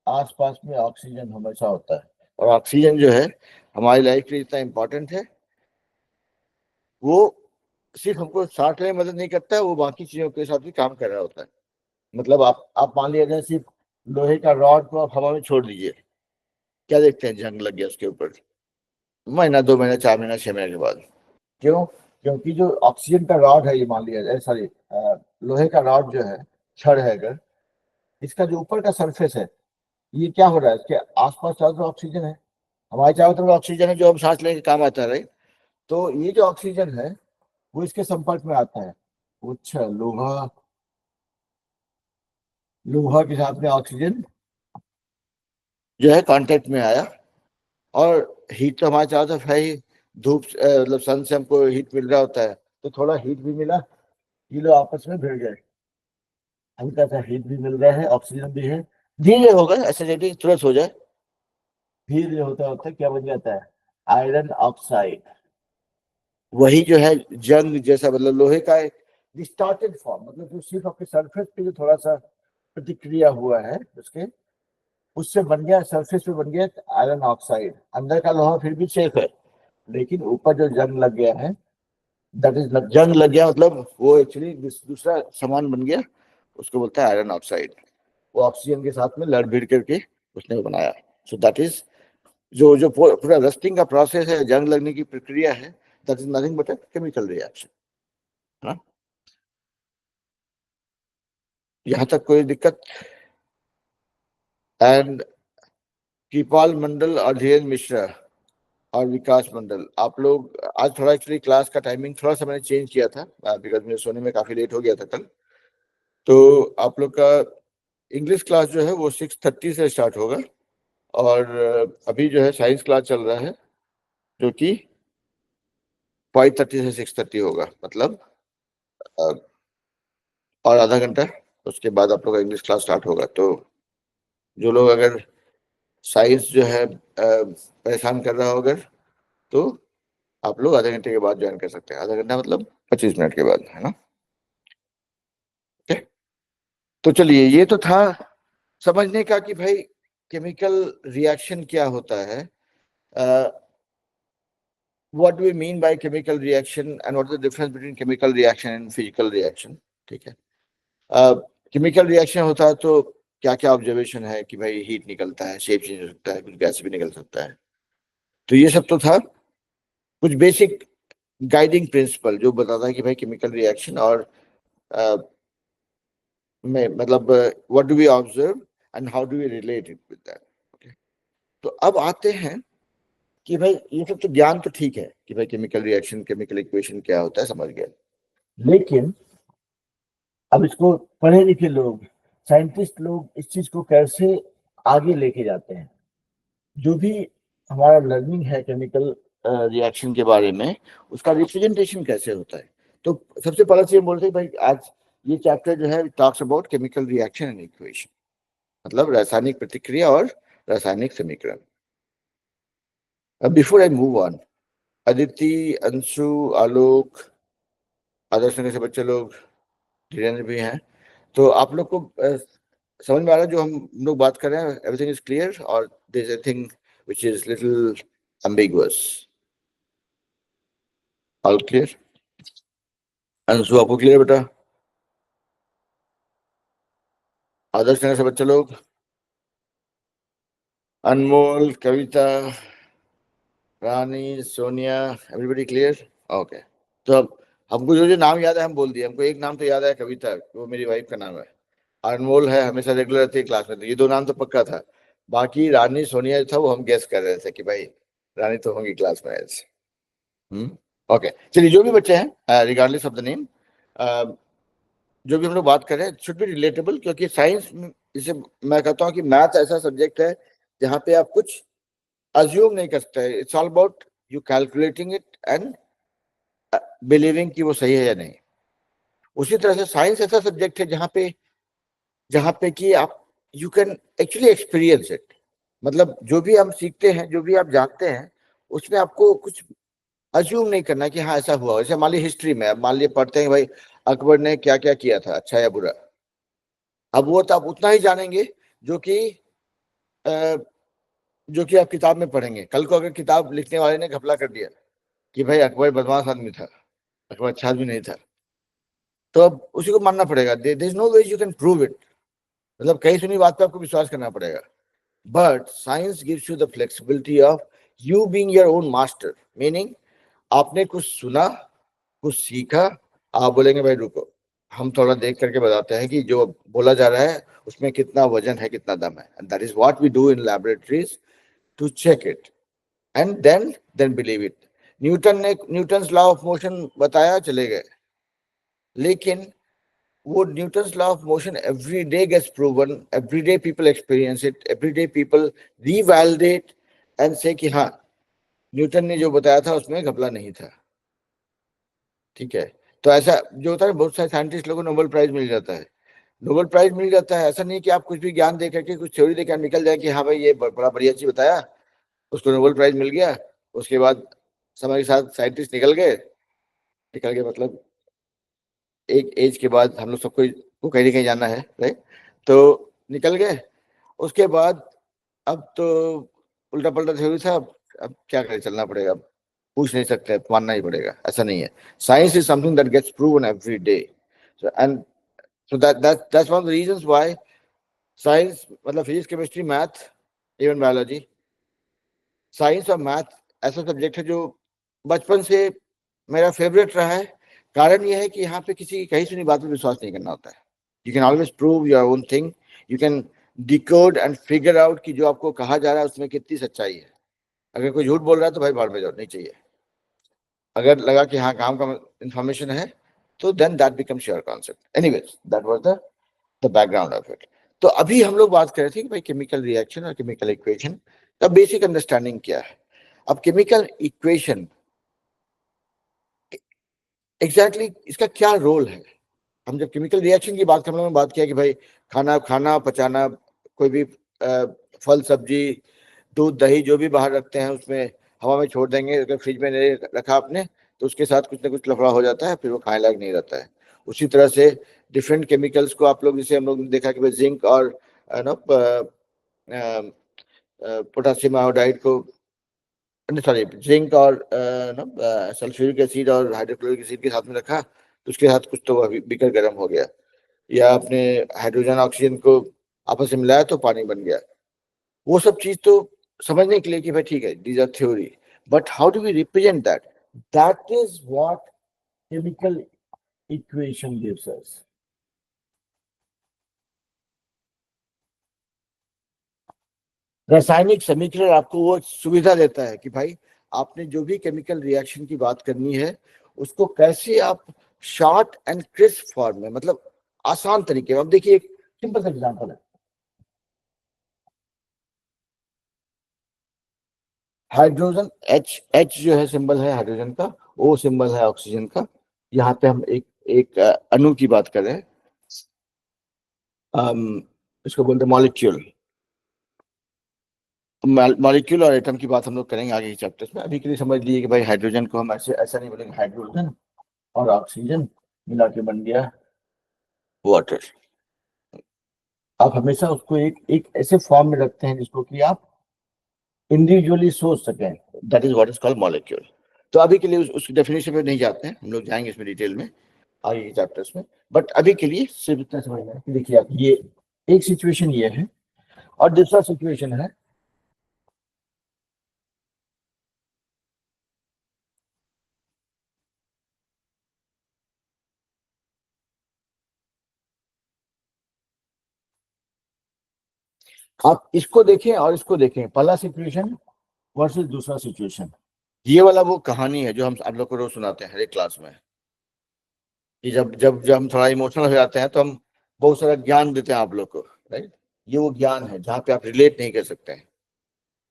आसपास में ऑक्सीजन हमेशा होता है, और ऑक्सीजन जो है हमारी लाइफ के लिए इतना इंपॉर्टेंट है, वो सिर्फ हमको सांस लेने में मदद नहीं करता है, वो बाकी चीजों के साथ भी काम कर रहा होता है। मतलब आप मान लिया जाए सिर्फ लोहे का रॉड को आप हवा में छोड़ दीजिए, क्या देखते हैं? जंग लग गया उसके ऊपर, महीना, 2 महीना, 4 महीना, 6 महीने के बाद। क्यों? क्योंकि जो ऑक्सीजन का रॉड है, ये मान लिया जाए, सॉरी, लोहे का रॉड जो है, छड़ है अगर, इसका जो ऊपर का सरफेस है, ये क्या हो रहा है, इसके आसपास चारों तरफ ऑक्सीजन है, हमारे चारों तरफ ऑक्सीजन है जो हम सांस लेने के काम आता है, राइट? तो ये जो ऑक्सीजन है वो इसके संपर्क में आता है। अच्छा, लोहा, लोहा के साथ में ऑक्सीजन जो है कांटेक्ट में आया, और हीट तो हमारे चारों तरफ है ही, धूप मतलब सन से हमको हीट मिल रहा होता है, तो थोड़ा हीट भी मिला, ये लोग आपस में भिड़ गए, हल्का सा हीट भी मिल रहा है, ऑक्सीजन भी है, धीरे होगा, एसिडिटी तुरंत हो जाए, धीरे होता होता क्या बन जाता है? Iron oxide. वही जो है जंग जैसा, मतलब लोहे का एक डिस्टॉर्टेड फॉर्म, मतलब जो सिर्फ आपके सरफेस पे जो थोड़ा सा प्रतिक्रिया हुआ है उसके, उससे बन गया, सरफेस पे बन गया आयरन ऑक्साइड। अंदर का लोहा फिर भी सेफ है, लेकिन ऊपर जो जंग लग गया है, दैट इज, जंग लग गया मतलब वो एक्चुअली दूसरा सामान बन गया, उसको बोलता है आयरन ऑक्साइड। वो ऑक्सीजन के साथ में लड़ भिड़ करके उसने वो बनाया। सो दैट इज जो जो पूरा रस्टिंग का प्रोसेस है, जंग लगने की प्रक्रिया है, that is nothing but a chemical reaction. हाँ, यहाँ तक कोई दिक्कत? एंड कृपाल मंडल और धीरेन्द्र मिश्रा, और विकास मंडल। आप लोग आज थोड़ा एक्चुअली क्लास का टाइमिंग थोड़ा सा मैंने चेंज किया था बिकॉज मुझे सोने में काफी लेट हो गया था कल। तो आप लोग का इंग्लिश क्लास जो है वो 6:30 से स्टार्ट होगा, और अभी जो है साइंस क्लास चल रहा है जो कि 5:30 से 6:30 होगा, मतलब अ, और आधा घंटा उसके बाद आप लोग का इंग्लिश क्लास स्टार्ट होगा। तो जो लोग अगर साइंस जो है परेशान कर रहा हो अगर, तो आप लोग आधे घंटे के बाद ज्वाइन कर सकते हैं। आधा घंटा मतलब 25 मिनट के बाद, है ना? ओके, तो चलिए, ये तो था समझने का कि भाई केमिकल रिएक्शन क्या होता है, what do we mean by chemical reaction and what is the difference between chemical reaction and physical reaction. ठीक है, केमिकल रिएक्शन होता है तो क्या क्या ऑब्जर्वेशन है कि भाई हीट निकलता है, शेप चेंज हो सकता है, कुछ गैस भी निकल सकता है। तो ये सब तो था कुछ बेसिक गाइडिंग प्रिंसिपल जो बताता है कि भाई केमिकल रिएक्शन और में मतलब what do we observe and how do we relate it with that. तो अब आते हैं कि भाई ये सब तो ज्ञान तो ठीक है कि भाई केमिकल रिएक्शन, केमिकल इक्वेशन क्या होता है, समझ गए। लेकिन अब इसको पढ़े लिखे लोग, साइंटिस्ट लोग इस चीज को कैसे आगे लेके जाते हैं। जो भी हमारा लर्निंग है केमिकल रिएक्शन के बारे में, उसका रिप्रेजेंटेशन कैसे होता है। तो सबसे पहला चीज बोलते हैं भाई आज ये चैप्टर जो है talks about chemical reaction and equation, मतलब रासायनिक प्रतिक्रिया और रासायनिक समीकरण। अब before I move on, Aditi, Anshu, Alok, Adarsh Nagar से बच्चे लोग, धीरेन्द्र भी हैं, तो आप लोग को समझ में आ रहा है जो हम लोग बात कर रहे हैं? एवरीथिंग इज क्लियर और there is anything which is little ambiguous? All clear? Anshu आपको क्लियर बेटा? आदर्श नगर से बच्चे लोग, Anmol, Kavita, Rani, Sonia, everybody clear? Okay. तो अब हमको जो जो नाम याद है हम बोल दिए। हमको एक नाम तो याद है, कविता, वो मेरी वाइफ का नाम है। अनमोल है, हमेशा रेगुलर रहती है क्लास में, तो ये दो नाम तो पक्का था। बाकी रानी, सोनिया जो था वो हम गेस कर रहे थे कि भाई रानी तो होंगी क्लास में आज। ओके, चलिए जो भी बच्चे हैं रिगार्डलेस ऑफ द नेम, जो भी हम लोग बात कर रहे हैं शुड बी रिलेटेबल, क्योंकि साइंस, इसे मैं कहता हूँ कि मैथ ऐसा सब्जेक्ट है जहाँ पे आप कुछ अज्यूम नहीं कर सकते। It's all about you calculating it and believing कि वो सही है या नहीं। उसी तरह से साइंस ऐसा सब्जेक्ट है जहाँ पे कि आप you can actually experience it. मतलब जो भी हम सीखते हैं, जो भी आप जानते हैं, उसमें आपको कुछ अज्यूम नहीं करना कि हाँ ऐसा हुआ। जैसे मान लीजिए हिस्ट्री में, अब मान लीजिए पढ़ते हैं भाई अकबर ने क्या क्या किया था, अच्छा या बुरा। अब वो तो आप उतना ही जानेंगे जो कि अ, जो कि आप किताब में पढ़ेंगे। कल को अगर किताब लिखने वाले ने घपला कर दिया कि भाई अकबर बदमाश आदमी था, अकबर अच्छा आदमी नहीं था, तो अब उसी को मानना पड़ेगा। There is no way you can prove it. मतलब कहीं सुनी बात पे आपको विश्वास करना पड़ेगा। But science gives you the flexibility of you being your own master, meaning आपने कुछ सुना, कुछ सीखा, आप बोलेंगे भाई रुको, हम थोड़ा देख करके बताते हैं कि जो बोला जा रहा है उसमें कितना वजन है, कितना दम है। And that is what we do in laboratories to check it and then believe it. Newton ने न्यूटन्स लॉ ऑफ मोशन बताया, चले गए, लेकिन वो Newton's law of motion every day gets proven, every day people experience it, every day people revalidate and say कि हाँ Newton ने जो बताया था उसमें घपला नहीं था। ठीक है, तो ऐसा जो होता है, बहुत सारे साइंटिस्ट लोगों को नोबेल प्राइज मिल जाता है। नोबेल प्राइज मिल जाता है, ऐसा नहीं कि आप कुछ भी ज्ञान दे करके, कुछ थ्योरी देकर निकल जाए कि हाँ भाई ये बड़ा बढ़िया चीज बताया, उसको नोबेल प्राइज मिल गया, उसके बाद समय के साथ साइंटिस्ट निकल गए मतलब एक एज के बाद हम लोग सबको को कहीं ना कहीं जाना है, राइट? तो निकल गए, उसके बाद अब तो उल्टा पल्टा थ्योरी था, अब क्या करें, चलना पड़ेगा, अब पूछ नहीं सकते, मानना ही पड़ेगा। ऐसा नहीं है, science is something that gets proven every day. And so that's one of the reasons why science, मतलब physics, chemistry, math, even biology, science और मैथ ऐसा सब्जेक्ट है जो बचपन से मेरा फेवरेट रहा है। कारण यह है कि यहाँ पे किसी की कहीं सुनी बात पर विश्वास नहीं करना होता है। You can always prove your own thing, you can decode and figure out कि जो आपको कहा जा रहा है उसमें कितनी सच्चाई है। अगर कोई झूठ बोल रहा है तो भाई बाहर में जाओ, नहीं चाहिए। अगर लगा कि हाँ काम का इंफॉर्मेशन है तो then that becomes your concept. Anyways that was the background of it. तो अभी हम लोग बात कर रहे थे कि भाई केमिकल रिएक्शन और केमिकल इक्वेशन का बेसिक अंडरस्टैंडिंग क्या है। अब केमिकल इक्वेशन एग्जैक्टली इसका क्या रोल है। हम जब केमिकल रिएक्शन की बात कर रहे हैं, बात किया कि भाई खाना खाना पचाना, कोई भी फल सब्जी दूध दही जो भी बाहर रखते हैं उसमें हवा में छोड़ देंगे, अगर फ्रिज में नहीं रखा आपने तो उसके साथ कुछ ना कुछ लफड़ा हो जाता है, फिर वो खाने लायक नहीं रहता है। उसी तरह से डिफरेंट केमिकल्स को आप लोग, जैसे हम लोग ने देखा कि भाई जिंक और नो पोटासियम आयोडाइड को, सॉरी जिंक और सल्फ्यूरिक एसिड और हाइड्रोक्लोरिक एसिड के साथ में रखा तो उसके साथ कुछ तो बीकर गर्म हो गया, या आपने हाइड्रोजन ऑक्सीजन को आपस में मिलाया तो पानी बन गया। वो सब चीज तो समझने के लिए कि भाई ठीक है, these are theory, but how do we represent that, that is what chemical equation gives us. रासायनिक समीकरण आपको वो सुविधा देता है कि भाई आपने जो भी केमिकल रिएक्शन की बात करनी है उसको कैसे आप शॉर्ट एंड क्रिस्प फॉर्म में, मतलब आसान तरीके में। अब देखिए एक सिंपल सा एग्जांपल है, हाइड्रोजन एच, एच जो है सिंबल है हाइड्रोजन का, ओ सिंबल है ऑक्सीजन का। यहाँ पे हम एक एक अणु की बात कर रहे हैं, इसको बोलते हैं मॉलिक्यूल। मॉलिक्यूल और एटम की बात हम लोग करेंगे आगे के चैप्टर्स में। अभी के लिए समझ लीजिए कि भाई हाइड्रोजन को हम ऐसे ऐसा नहीं बोलेंगे हाइड्रोजन और ऑक्सीजन मिला के बन गया वाटर। आप हमेशा उसको एक एक ऐसे फॉर्म में रखते हैं जिसको कि आप इंडिविजुअली सोच सकें, that is what is called molecule. तो अभी के लिए उस डेफिनेशन में नहीं जाते हैं, हम लोग जाएंगे इसमें डिटेल में आगे के चैप्टर्स में। बट अभी के लिए सिर्फ इतना समझना है कि देखिए आप, ये एक सिचुएशन ये है और दूसरा सिचुएशन है, आप इसको देखें और इसको देखें, पहला सिचुएशन वर्सेस दूसरा सिचुएशन। ये वाला वो कहानी है जो हम आप लोग को रोज सुनाते हैं हर एक क्लास में, कि जब जब जब हम थोड़ा इमोशनल हो जाते हैं तो हम बहुत सारा ज्ञान देते हैं आप लोग को, राइट। ये वो ज्ञान है जहाँ पे आप रिलेट नहीं कर सकते हैं।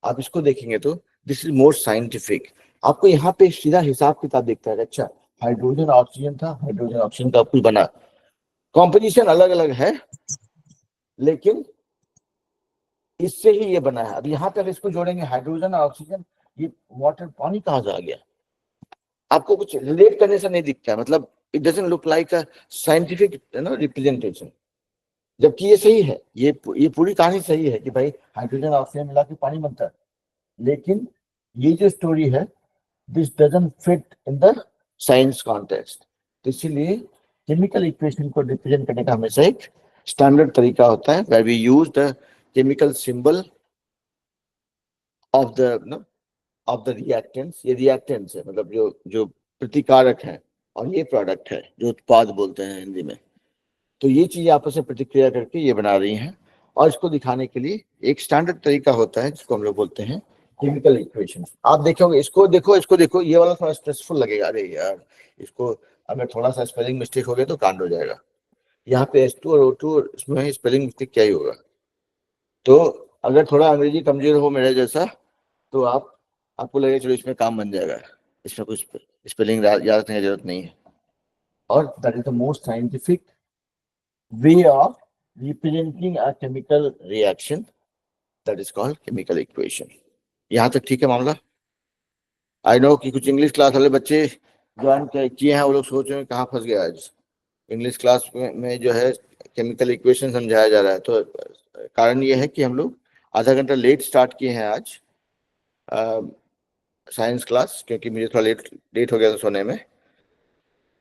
आप इसको देखेंगे तो दिस इज मोर साइंटिफिक। आपको यहाँ पे सीधा हिसाब किताब दिखता है, अच्छा हाइड्रोजन ऑक्सीजन था, हाइड्रोजन ऑक्सीजन का कुछ बना, कॉम्पोजिशन अलग अलग है लेकिन इससे ही ये बना है। अब यहाँ पे अगर इसको जोड़ेंगे हाइड्रोजन और ऑक्सीजन, ये वाटर पानी कहाँ से आ गया, आपको कुछ रिलेट करने से नहीं दिखता है, मतलब it doesn't look like a scientific representation. जबकि ये सही है, ये पूरी कहानी सही है कि भाई हाइड्रोजन ऑक्सीजन मिला के पानी बनता है, लेकिन ये जो स्टोरी है this doesn't fit in the science context. तो इसीलिए केमिकल इक्वेशन को रिप्रेजेंट करने का हमेशा एक स्टैंडर्ड तरीका होता है, where we use the chemical symbol of the of the reactants. ये रिएक्टेंट्स है, मतलब जो जो प्रतिकारक है, और ये प्रोडक्ट है जो उत्पाद बोलते हैं हिंदी में। तो ये चीजें आपस में प्रतिक्रिया करके ये बना रही हैं, और इसको दिखाने के लिए एक स्टैंडर्ड तरीका होता है जिसको हम लोग बोलते हैं केमिकल इक्वेशन। आप देखोगे, इसको देखो, ये वाला थोड़ा स्ट्रेसफुल लगेगा, अरे यार इसको अगर थोड़ा सा स्पेलिंग मिस्टेक हो गया तो कांड हो जाएगा। यहाँ पे H2 और O2 इसमें स्पेलिंग मिस्टेक क्या ही होगा। तो अगर थोड़ा अंग्रेजी कमजोर हो मेरे जैसा तो आपको लगेगा चलो इसमें काम बन जाएगा, इसमें कुछ स्पेलिंग याद रखने की जरूरत नहीं है। और that is the most scientific way of representing a chemical reaction, that is called chemical equation। यहाँ तक ठीक है मामला। आई नो कि कुछ इंग्लिश क्लास वाले बच्चे ज्वाइन किए हैं, वो लोग सोच रहे हैं कहाँ फंस गया आज। इंग्लिश क्लास में जो है केमिकल इक्वेशन समझाया जा रहा है, तो कारण ये है कि हम लोग आधा घंटा लेट स्टार्ट किए हैं आज साइंस क्लास, क्योंकि मुझे थोड़ा लेट लेट हो गया था सोने में।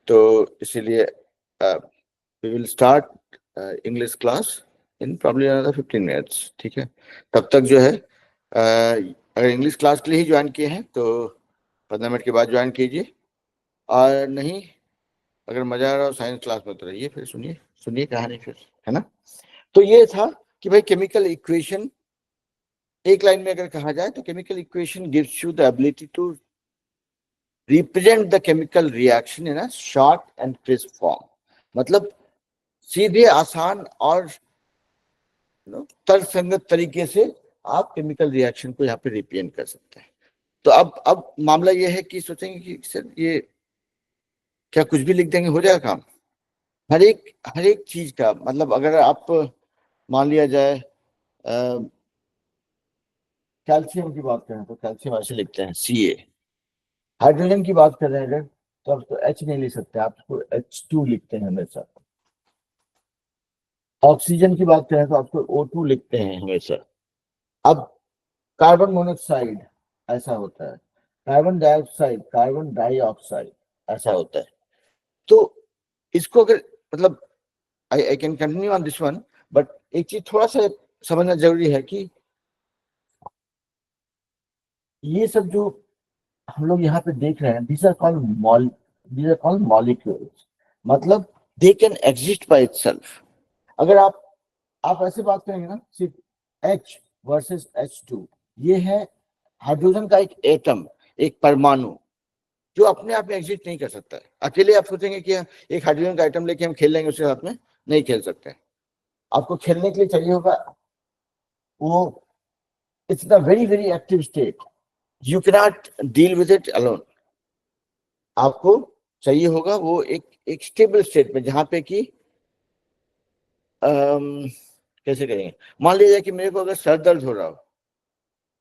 तो इसीलिए we will start English class in probably another 15 minutes, ठीक है। तब तक जो है अगर इंग्लिश क्लास के लिए ही ज्वाइन किए हैं तो 15 मिनट के बाद ज्वाइन कीजिए, और नहीं अगर मजा आ रहा हो साइंस क्लास में तो रहिए, फिर सुनिए सुनिए कहानी फिर, है ना। तो ये था कि भाई केमिकल इक्वेशन एक लाइन में अगर कहा जाए तो chemical equation gives you the ability to represent the chemical reaction in a short and crisp form. मतलब सीधे, आसान और तर्कसंगत तरीके से आप केमिकल रिएक्शन को यहाँ पे रिप्रेजेंट कर सकते हैं। तो अब मामला ये है कि सोचेंगे कि सर ये क्या कुछ भी लिख देंगे हो जाएगा काम? हर एक चीज का मतलब, अगर आप मान लिया जाए कैल्शियम की बात करें तो कैल्शियम ऐसे लिखते हैं Ca। हाइड्रोजन की बात कर रहे हैं अगर, तो आप तो H नहीं लिख सकते, आप उसको H2 लिखते हैं हमेशा। ऑक्सीजन की बात करें तो आपको O2 लिखते हैं हमेशा। अब कार्बन मोनोऑक्साइड ऐसा होता है, कार्बन डाइऑक्साइड, कार्बन डाइऑक्साइड ऐसा होता है। तो इसको अगर मतलब I can continue on this one, but एक चीज थोड़ा सा समझना जरूरी है कि ये सब जो हम लोग यहाँ पे देख रहे हैं, these are called molecules। मतलब they can exist by itself. अगर आप ऐसे बात करेंगे ना, सिर्फ H वर्सेस H2, ये है हाइड्रोजन का एक एटम, एक परमाणु जो अपने आप में एग्जिस्ट नहीं कर सकता है। अकेले आप सोचेंगे कि एक हाइड्रोजन का आइटम लेके हम खेल लेंगे उसके साथ में, नहीं खेल सकते। आपको खेलने के लिए चाहिए होगा वो, it's the very very active state, you cannot deal with it alone. आपको चाहिए होगा वो एक स्टेबल स्टेट में, जहां पे कि कैसे करेंगे, मान लीजिए कि मेरे को अगर सर दर्द हो रहा हो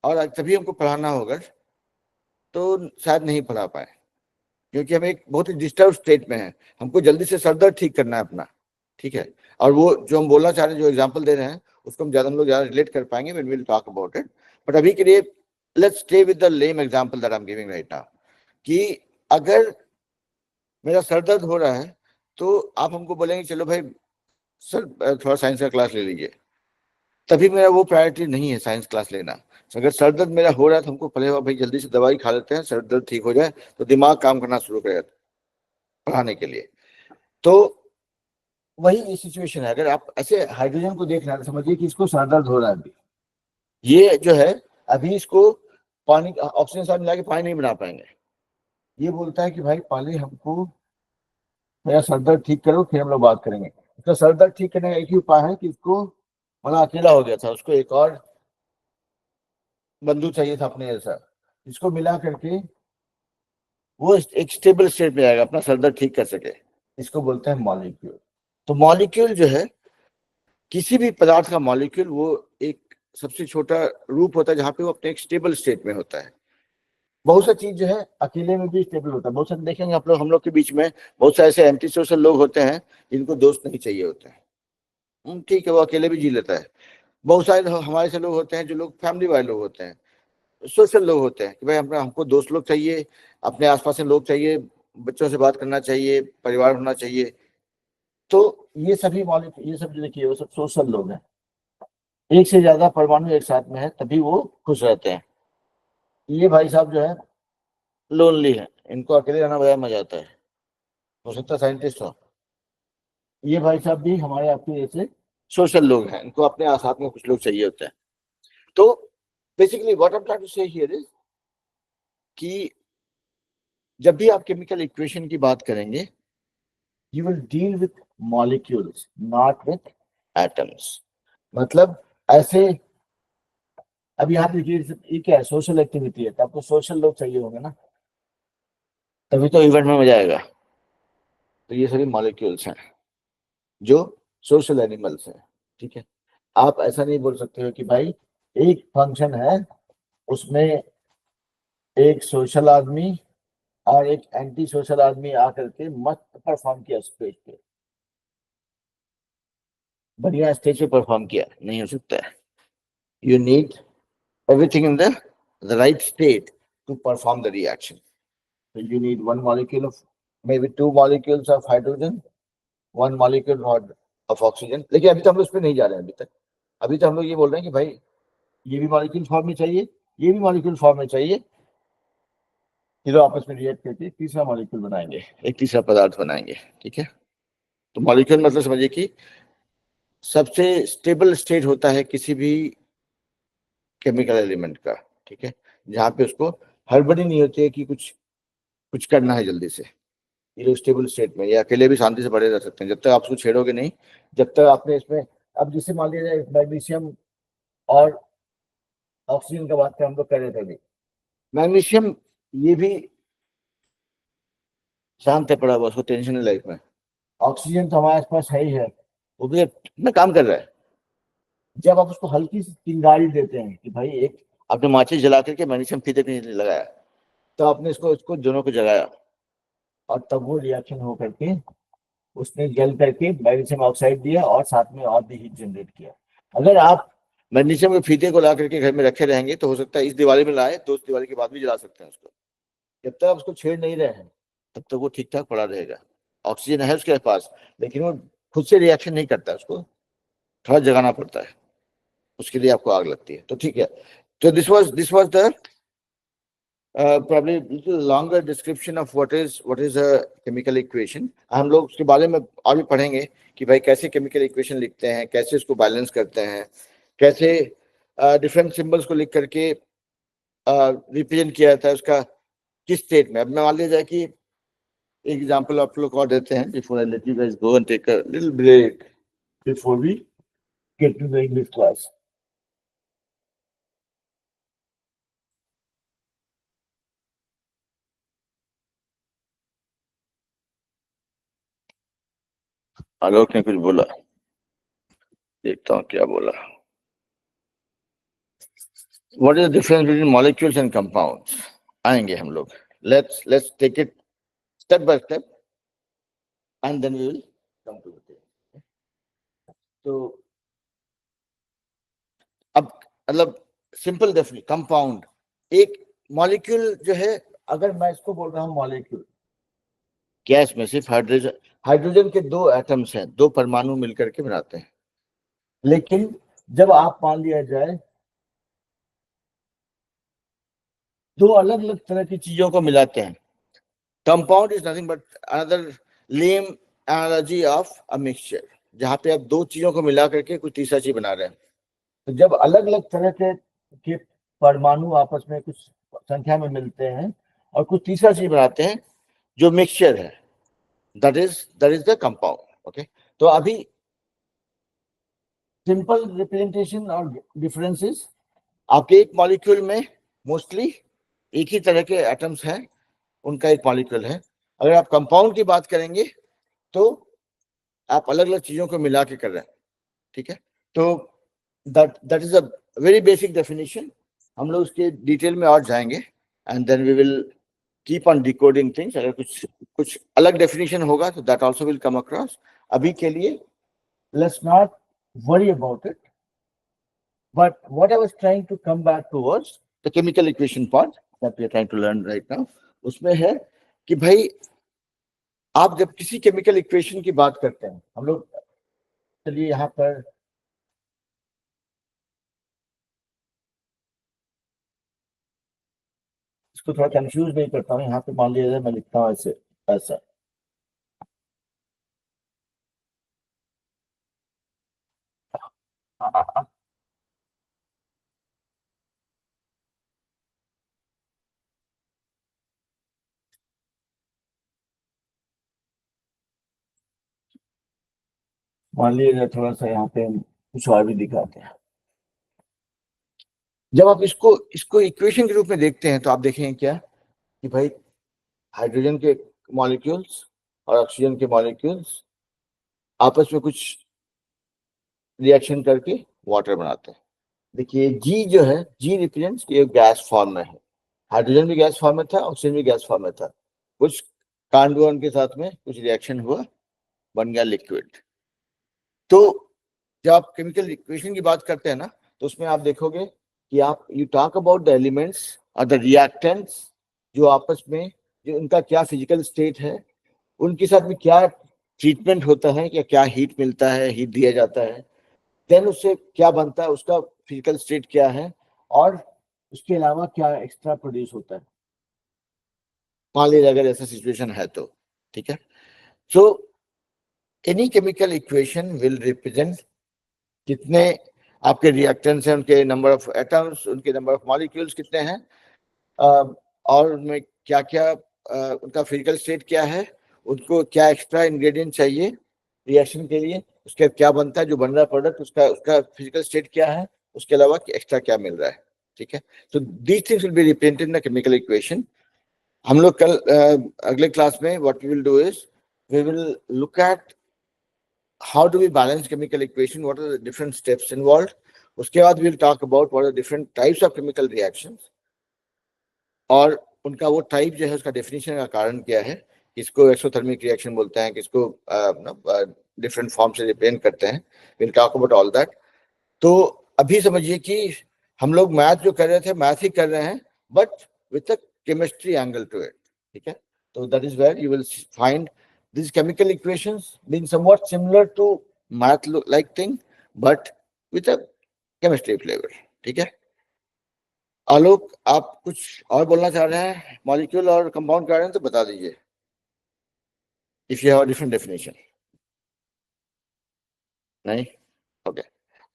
और तभी हमको पढ़ाना होगा, तो शायद नहीं पढ़ा पाए, क्योंकि हम एक बहुत ही डिस्टर्ब स्टेट में हैं। हमको जल्दी से सर दर्द ठीक करना है अपना, ठीक है। और वो जो हम बोलना चाह रहे हैं, जो एग्जांपल दे रहे हैं, उसको हम लोग ज्यादा रिलेट कर पाएंगे when we will talk about it. But अभी के लिए let's stay with the lame example that I am giving right now, कि अगर मेरा सर दर्द हो रहा है तो आप हमको बोलेंगे चलो भाई सर थोड़ा साइंस का क्लास ले लीजिए, तभी मेरा वो प्रायोरिटी नहीं है साइंस क्लास लेना। अगर सर दर्द मेरा हो रहा है तो हमको पहले भाई जल्दी से दवाई खा लेते हैं, सर दर्द ठीक हो जाए तो दिमाग काम करना शुरू करेगा पढ़ाने के लिए। तो वही सिचुएशन है। अगर आप ऐसे हाइड्रोजन को देख रहे हैं, समझिए कि इसको सर दर्द हो रहा है अभी, ये जो है अभी इसको पानी, ऑक्सीजन साथ मिला के पानी नहीं बना पाएंगे। ये बोलता है कि भाई पहले हमको मेरा सर दर्द ठीक करो, फिर हम लोग बात करेंगे। इसका सर दर्द ठीक करने का एक ही उपाय है कि इसको, मतलब अकेला हो गया था, उसको एक और बंधु चाहिए था अपने जैसा, इसको मिला करके वो एक स्टेबल स्टेट में आएगा, अपना सर दर्द ठीक कर सके। इसको बोलते हैं मॉलिक्यूल। तो मॉलिक्यूल जो है, किसी भी पदार्थ का मॉलिक्यूल वो एक सबसे छोटा रूप होता है जहां पे वो अपने एक स्टेबल स्टेट में होता है। बहुत सा चीज जो है अकेले में भी स्टेबल होता है। बहुत सारे देखेंगे आप लोग, हम लोग के बीच में बहुत सारे ऐसे एंटी सोशल लोग होते हैं जिनको दोस्त नहीं चाहिए होते हैं। ठीक है, वो अकेले भी जी लेता है। बहुत सारे हमारे से लोग होते हैं जो लोग फैमिली वाले लोग होते हैं, सोशल लोग होते हैं कि भाई हमको दोस्त लोग चाहिए, अपने आसपास के लोग चाहिए, बच्चों से बात करना चाहिए, परिवार होना चाहिए। तो ये सभी मौलिक, ये सब जो देखिए वो सब सोशल लोग हैं। एक से ज्यादा परमाणु एक साथ में है तभी वो खुश रहते हैं। ये भाई साहब जो है लोनली है, इनको अकेले रहना बड़ा मजा आता है। हो सकता है साइंटिस्ट हो। ये भाई साहब भी हमारे आपके जैसे सोशल लोग हैं, इनको अपने साथ में कुछ लोग चाहिए होते हैं। तो basically what I am trying to say here is कि जब भी आप केमिकल इक्वेशन की बात करेंगे, you will deal with molecules, not with atoms। मतलब ऐसे, अब यहाँ देखिए ये क्या है, सोशल एक्टिविटी है, तो आपको सोशल लोग चाहिए होंगे ना, तभी तो इवेंट में मजा आएगा। तो ये सभी मॉलिक्यूल्स हैं जो सोशल एनिमल्स हैं, ठीक है। आप ऐसा नहीं बोल सकते हो कि भाई एक फंक्शन है, उसमें एक सोशल आदमी और एक एंटी सोशल आदमी आकर के मस्त परफॉर्म किया स्टेज पे, बढ़िया स्टेज पे परफॉर्म किया, नहीं हो सकता है। You need everything in the right state to perform the reaction. So you need one molecule of, maybe two molecules of hydrogen, one molecule of oxygen। लेकिन अभी तो हम लोग उस पर नहीं जा रहे हैं अभी तक। अभी तो हम लोग ये बोल रहे हैं कि भाई ये भी मॉलिक्यूल फॉर्म में चाहिए, ये भी मॉलिक्यूल फॉर्म में चाहिए, ये तो आपस में रिएक्ट करके तीसरा मॉलिक्यूल बनाएंगे, एक तीसरा पदार्थ बनाएंगे, ठीक है। तो मॉलिक्यूल मतलब समझिए कि सबसे स्टेबल स्टेट होता है किसी भी केमिकल एलिमेंट का, ठीक है, जहाँ पे उसको हड़बड़ी नहीं होती है कि कुछ करना है जल्दी से। ये लोग स्टेबल स्टेट में या अकेले भी शांति से पड़े रह सकते हैं जब तक आप उसको छेड़ोगे नहीं, जब तक आपने इसमें, अब जिसे मान लिया जाए मैग्नीशियम और ऑक्सीजन का बात कर हम लोग कर रहे थे अभी, मैग्नीशियम ये भी शांत है पड़ा हुआ, उसको टेंशन है लाइफ में। ऑक्सीजन तो हमारे पास है ही है, वो भी अपना काम कर रहा है। जब आप उसको हल्की सी चिंगारी देते हैं कि भाई एक, आपने माचिस जला करके मैग्नीशियम फीते पे लगाया, तो आपने इसको दोनों को जगाया, और तब वो रिएक्शन हो करके उसने जल करके मैग्नीशियम ऑक्साइड दिया और साथ में और भी हीट जनरेट किया। अगर आप मैग्नीशियम के फीते को ला करके घर में रखे रहेंगे तो हो सकता है इस दिवाली में लाए तो उस दिवाली के बाद भी जला सकते हैं उसको। जब तक आप उसको छेड़ नहीं रहे हैं तब तक वो ठीक ठाक पड़ा रहेगा। ऑक्सीजन है उसके पास, लेकिन वो खुद से रिएक्शन नहीं करता, उसको थोड़ा जगाना पड़ता है, उसके लिए आपको आग लगती है। तो ठीक है, तो this was the probably little longer description of what is a chemical equation। हम लोग उसके बारे में और भी पढ़ेंगे कि भाई कैसे केमिकल इक्वेशन लिखते हैं, कैसे उसको बैलेंस करते हैं, कैसे डिफरेंट सिंबल्स को लिख करके रिप्रेजेंट किया जाता है उसका किस स्टेट में। अब मैं मान लिया जाए कि एक एग्जांपल आप लोग और देते हैं before I let you guys go and take a little break before we get to the English class. Alok ने कुछ बोला, देखता हूँ क्या बोला। What is the difference between molecules and compounds? आएंगे हम लोग। Let's take it step by step and then we will come to the thing। तो अब मतलब सिंपल डेफिनेशन कंपाउंड, एक मॉलिक्यूल जो है, अगर मैं इसको बोल रहा हूँ मॉलिक्यूल, गैस में सिर्फ हाइड्रोजन हाइड्रोजन के दो एटम्स हैं, दो परमाणु मिलकर के बनाते हैं। लेकिन जब आप मान लिया जाए दो अलग अलग तरह की चीजों को मिलाते हैं, compound is nothing but another lame analogy of a mixture, जहां पे आप दो चीजों को मिला करके कुछ तीसरा चीज बना रहे हैं। तो जब अलग अलग तरह के परमाणु आपस में कुछ संख्या में मिलते हैं और कुछ तीसरा चीज बनाते हैं जो मिक्सचर है, that is the compound. Okay, तो अभी सिंपल रिप्रेजेंटेशन और डिफरेंसेस, आपके एक मॉलिक्यूल में मोस्टली एक ही तरह के एटम्स हैं, उनका एक मॉलिक्यूल है। अगर आप कंपाउंड की बात करेंगे तो आप अलग अलग चीजों को मिला के कर रहे हैं, ठीक है। तो that is a very basic definition. हम लोग उसके डिटेल में और जाएंगे and then we will keep on decoding things. अगर कुछ अलग डेफिनेशन होगा तो that also will come across. अभी के लिए let's not worry about it, but what I was trying to come back towards the chemical equation part that we are trying to learn right now. उसमें है कि भाई आप जब किसी केमिकल इक्वेशन की बात करते हैं, हम लोग, चलिए यहाँ पर इसको थोड़ा कंफ्यूज नहीं करता हूँ, यहाँ पे मान लिया जाए मैं लिखता हूँ ऐसे, ऐसा। मान लिया जाए थोड़ा सा यहाँ पे कुछ और भी दिखाते हैं। जब आप इसको इसको इक्वेशन के रूप में देखते हैं तो आप देखेंगे क्या कि भाई हाइड्रोजन के मॉलिक्यूल्स और ऑक्सीजन के मॉलिक्यूल्स आपस में कुछ रिएक्शन करके वाटर बनाते हैं। देखिए जी जो है, जी रिप्रेजेंट्स ये गैस फॉर्म में है, हाइड्रोजन भी गैस फॉर्म में था, ऑक्सीजन भी गैस फॉर्म में था, कुछ कांडुअन के साथ में कुछ रिएक्शन हुआ, बन गया लिक्विड। तो जब आप केमिकल इक्वेशन की बात करते हैं ना, तो उसमें आप देखोगे कि आप you talk about the elements और द रिएक्टेंट्स, जो आपस में जो उनका क्या फिजिकल स्टेट है, उनके साथ में क्या ट्रीटमेंट होता है, या क्या हीट मिलता है, हीट दिया जाता है, देन उससे क्या बनता है, उसका फिजिकल स्टेट क्या है, और उसके अलावा क्या एक्स्ट्रा प्रोड्यूस होता है, मान लीजिए अगर ऐसा सिचुएशन है तो, ठीक है। So any chemical equation will represent कितने आपके रिएक्टेंट्स हैं, उनके नंबर ऑफ एटम्स, उनके नंबर ऑफ मॉलिक्यूल्स कितने हैं, और उनमें क्या क्या उनका फिजिकल स्टेट क्या है, उनको क्या एक्स्ट्रा इंग्रेडिएंट चाहिए रिएक्शन के लिए, उसके क्या बनता है, जो बन रहा प्रोडक्ट उसका उसका फिजिकल स्टेट क्या है, उसके अलावा एक्स्ट्रा क्या मिल रहा है, ठीक है। तो these things will be represented in the chemical equation. हम लोग कल अगले क्लास में what we will do is we will look at how do we balance chemical equation, what are the different steps involved. उसके बाद we'll talk about what are different types of chemical reactions और उनका वो type जो है उसका definition का कारण क्या है, किसको एक्सोथर्मिक रिएक्शन बोलते हैं, किसको डिफरेंट फॉर्म से रिप्रेजेंट करते हैं, we'll talk about all that. तो अभी समझिए कि हम लोग मैथ जो कर रहे थे मैथ ही कर रहे हैं but with a chemistry angle to it, ठीक है। तो that is where you will find these chemical equations being somewhat similar to math like thing but with a chemistry flavor, ठीक है। आलोक, आप कुछ और बोलना चाह रहे हैं मॉलिक्यूल और कंपाउंड के बारे में तो बता दीजिए, if you have a different definition. नहीं, ओके।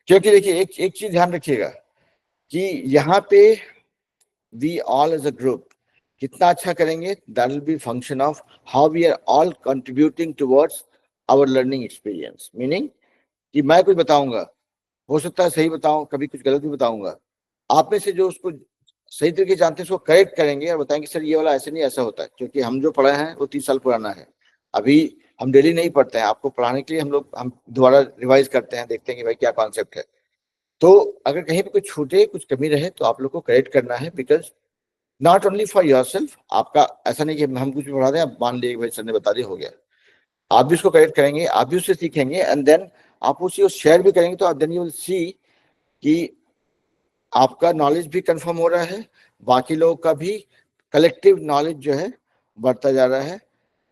क्योंकि देखिए एक एक चीज ध्यान रखिएगा कि यहाँ पे we all as a group कितना अच्छा करेंगे, that will be function of how we are all contributing towards our learning experience. Meaning कि मैं कुछ बताऊंगा, हो सकता है सही बताऊं, कभी कुछ गलत भी बताऊंगा, आप में से जो उसको सही तरीके से जानते हैं उसको करेक्ट करेंगे और बताएंगे सर ये वाला ऐसे नहीं ऐसा होता है, क्योंकि हम जो पढ़े हैं वो 30 साल पुराना है। अभी हम डेली नहीं पढ़ते हैं, आपको पढ़ाने के लिए हम दोबारा रिवाइज करते हैं, देखते हैं कि भाई क्या कॉन्सेप्ट है। तो अगर कहीं पे कुछ छूटे, कुछ कमी रहे तो आप लोग को करेक्ट करना है, because not only for yourself, आपका ऐसा नहीं कि हम कुछ भी पढ़ा दें, आप मान लिए भाई सर ने बता दिया हो गया, आप भी उसको करेक्ट करेंगे, आप भी उससे सीखेंगे एंड देन आप उसी शेयर भी करेंगे, तो देन यू विल सी कि आपका नॉलेज भी कंफर्म हो रहा है, बाकी लोगों का भी कलेक्टिव नॉलेज जो है बढ़ता जा रहा है।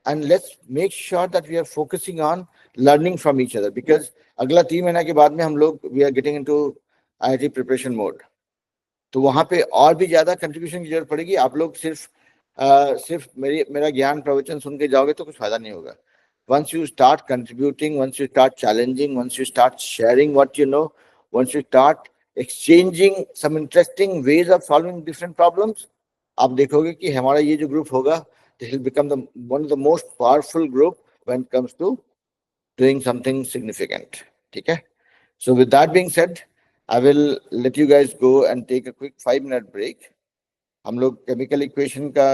And let's make sure that we are focusing on learning from each other, because अगला 3 महीना के बाद में हम लोग we are getting into IIT preparation mode, तो वहां पे और भी ज्यादा कंट्रीब्यूशन की जरूरत पड़ेगी। आप लोग सिर्फ मेरा ज्ञान प्रवचन सुन के जाओगे तो कुछ फायदा नहीं होगा। once you start contributing, once you start challenging, once you start sharing what you know, once you start exchanging some interesting ways of solving different problems, आप देखोगे कि हमारा ये जो ग्रुप होगा this will become the one of the most powerful group when it comes to doing something significant, ठीक है। So with that being said, I will let you guys go and take a quick 5-minute break. हम लोग chemical equation का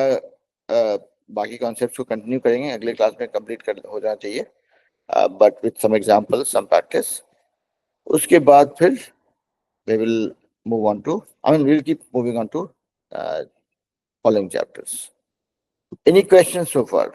बाकी concepts को continue करेंगे, अगले class में कंप्लीट कर हो जाना चाहिए, but with some examples, some practice. उसके बाद फिर we will move on to, I mean we will keep moving on to following chapters. Any questions so far?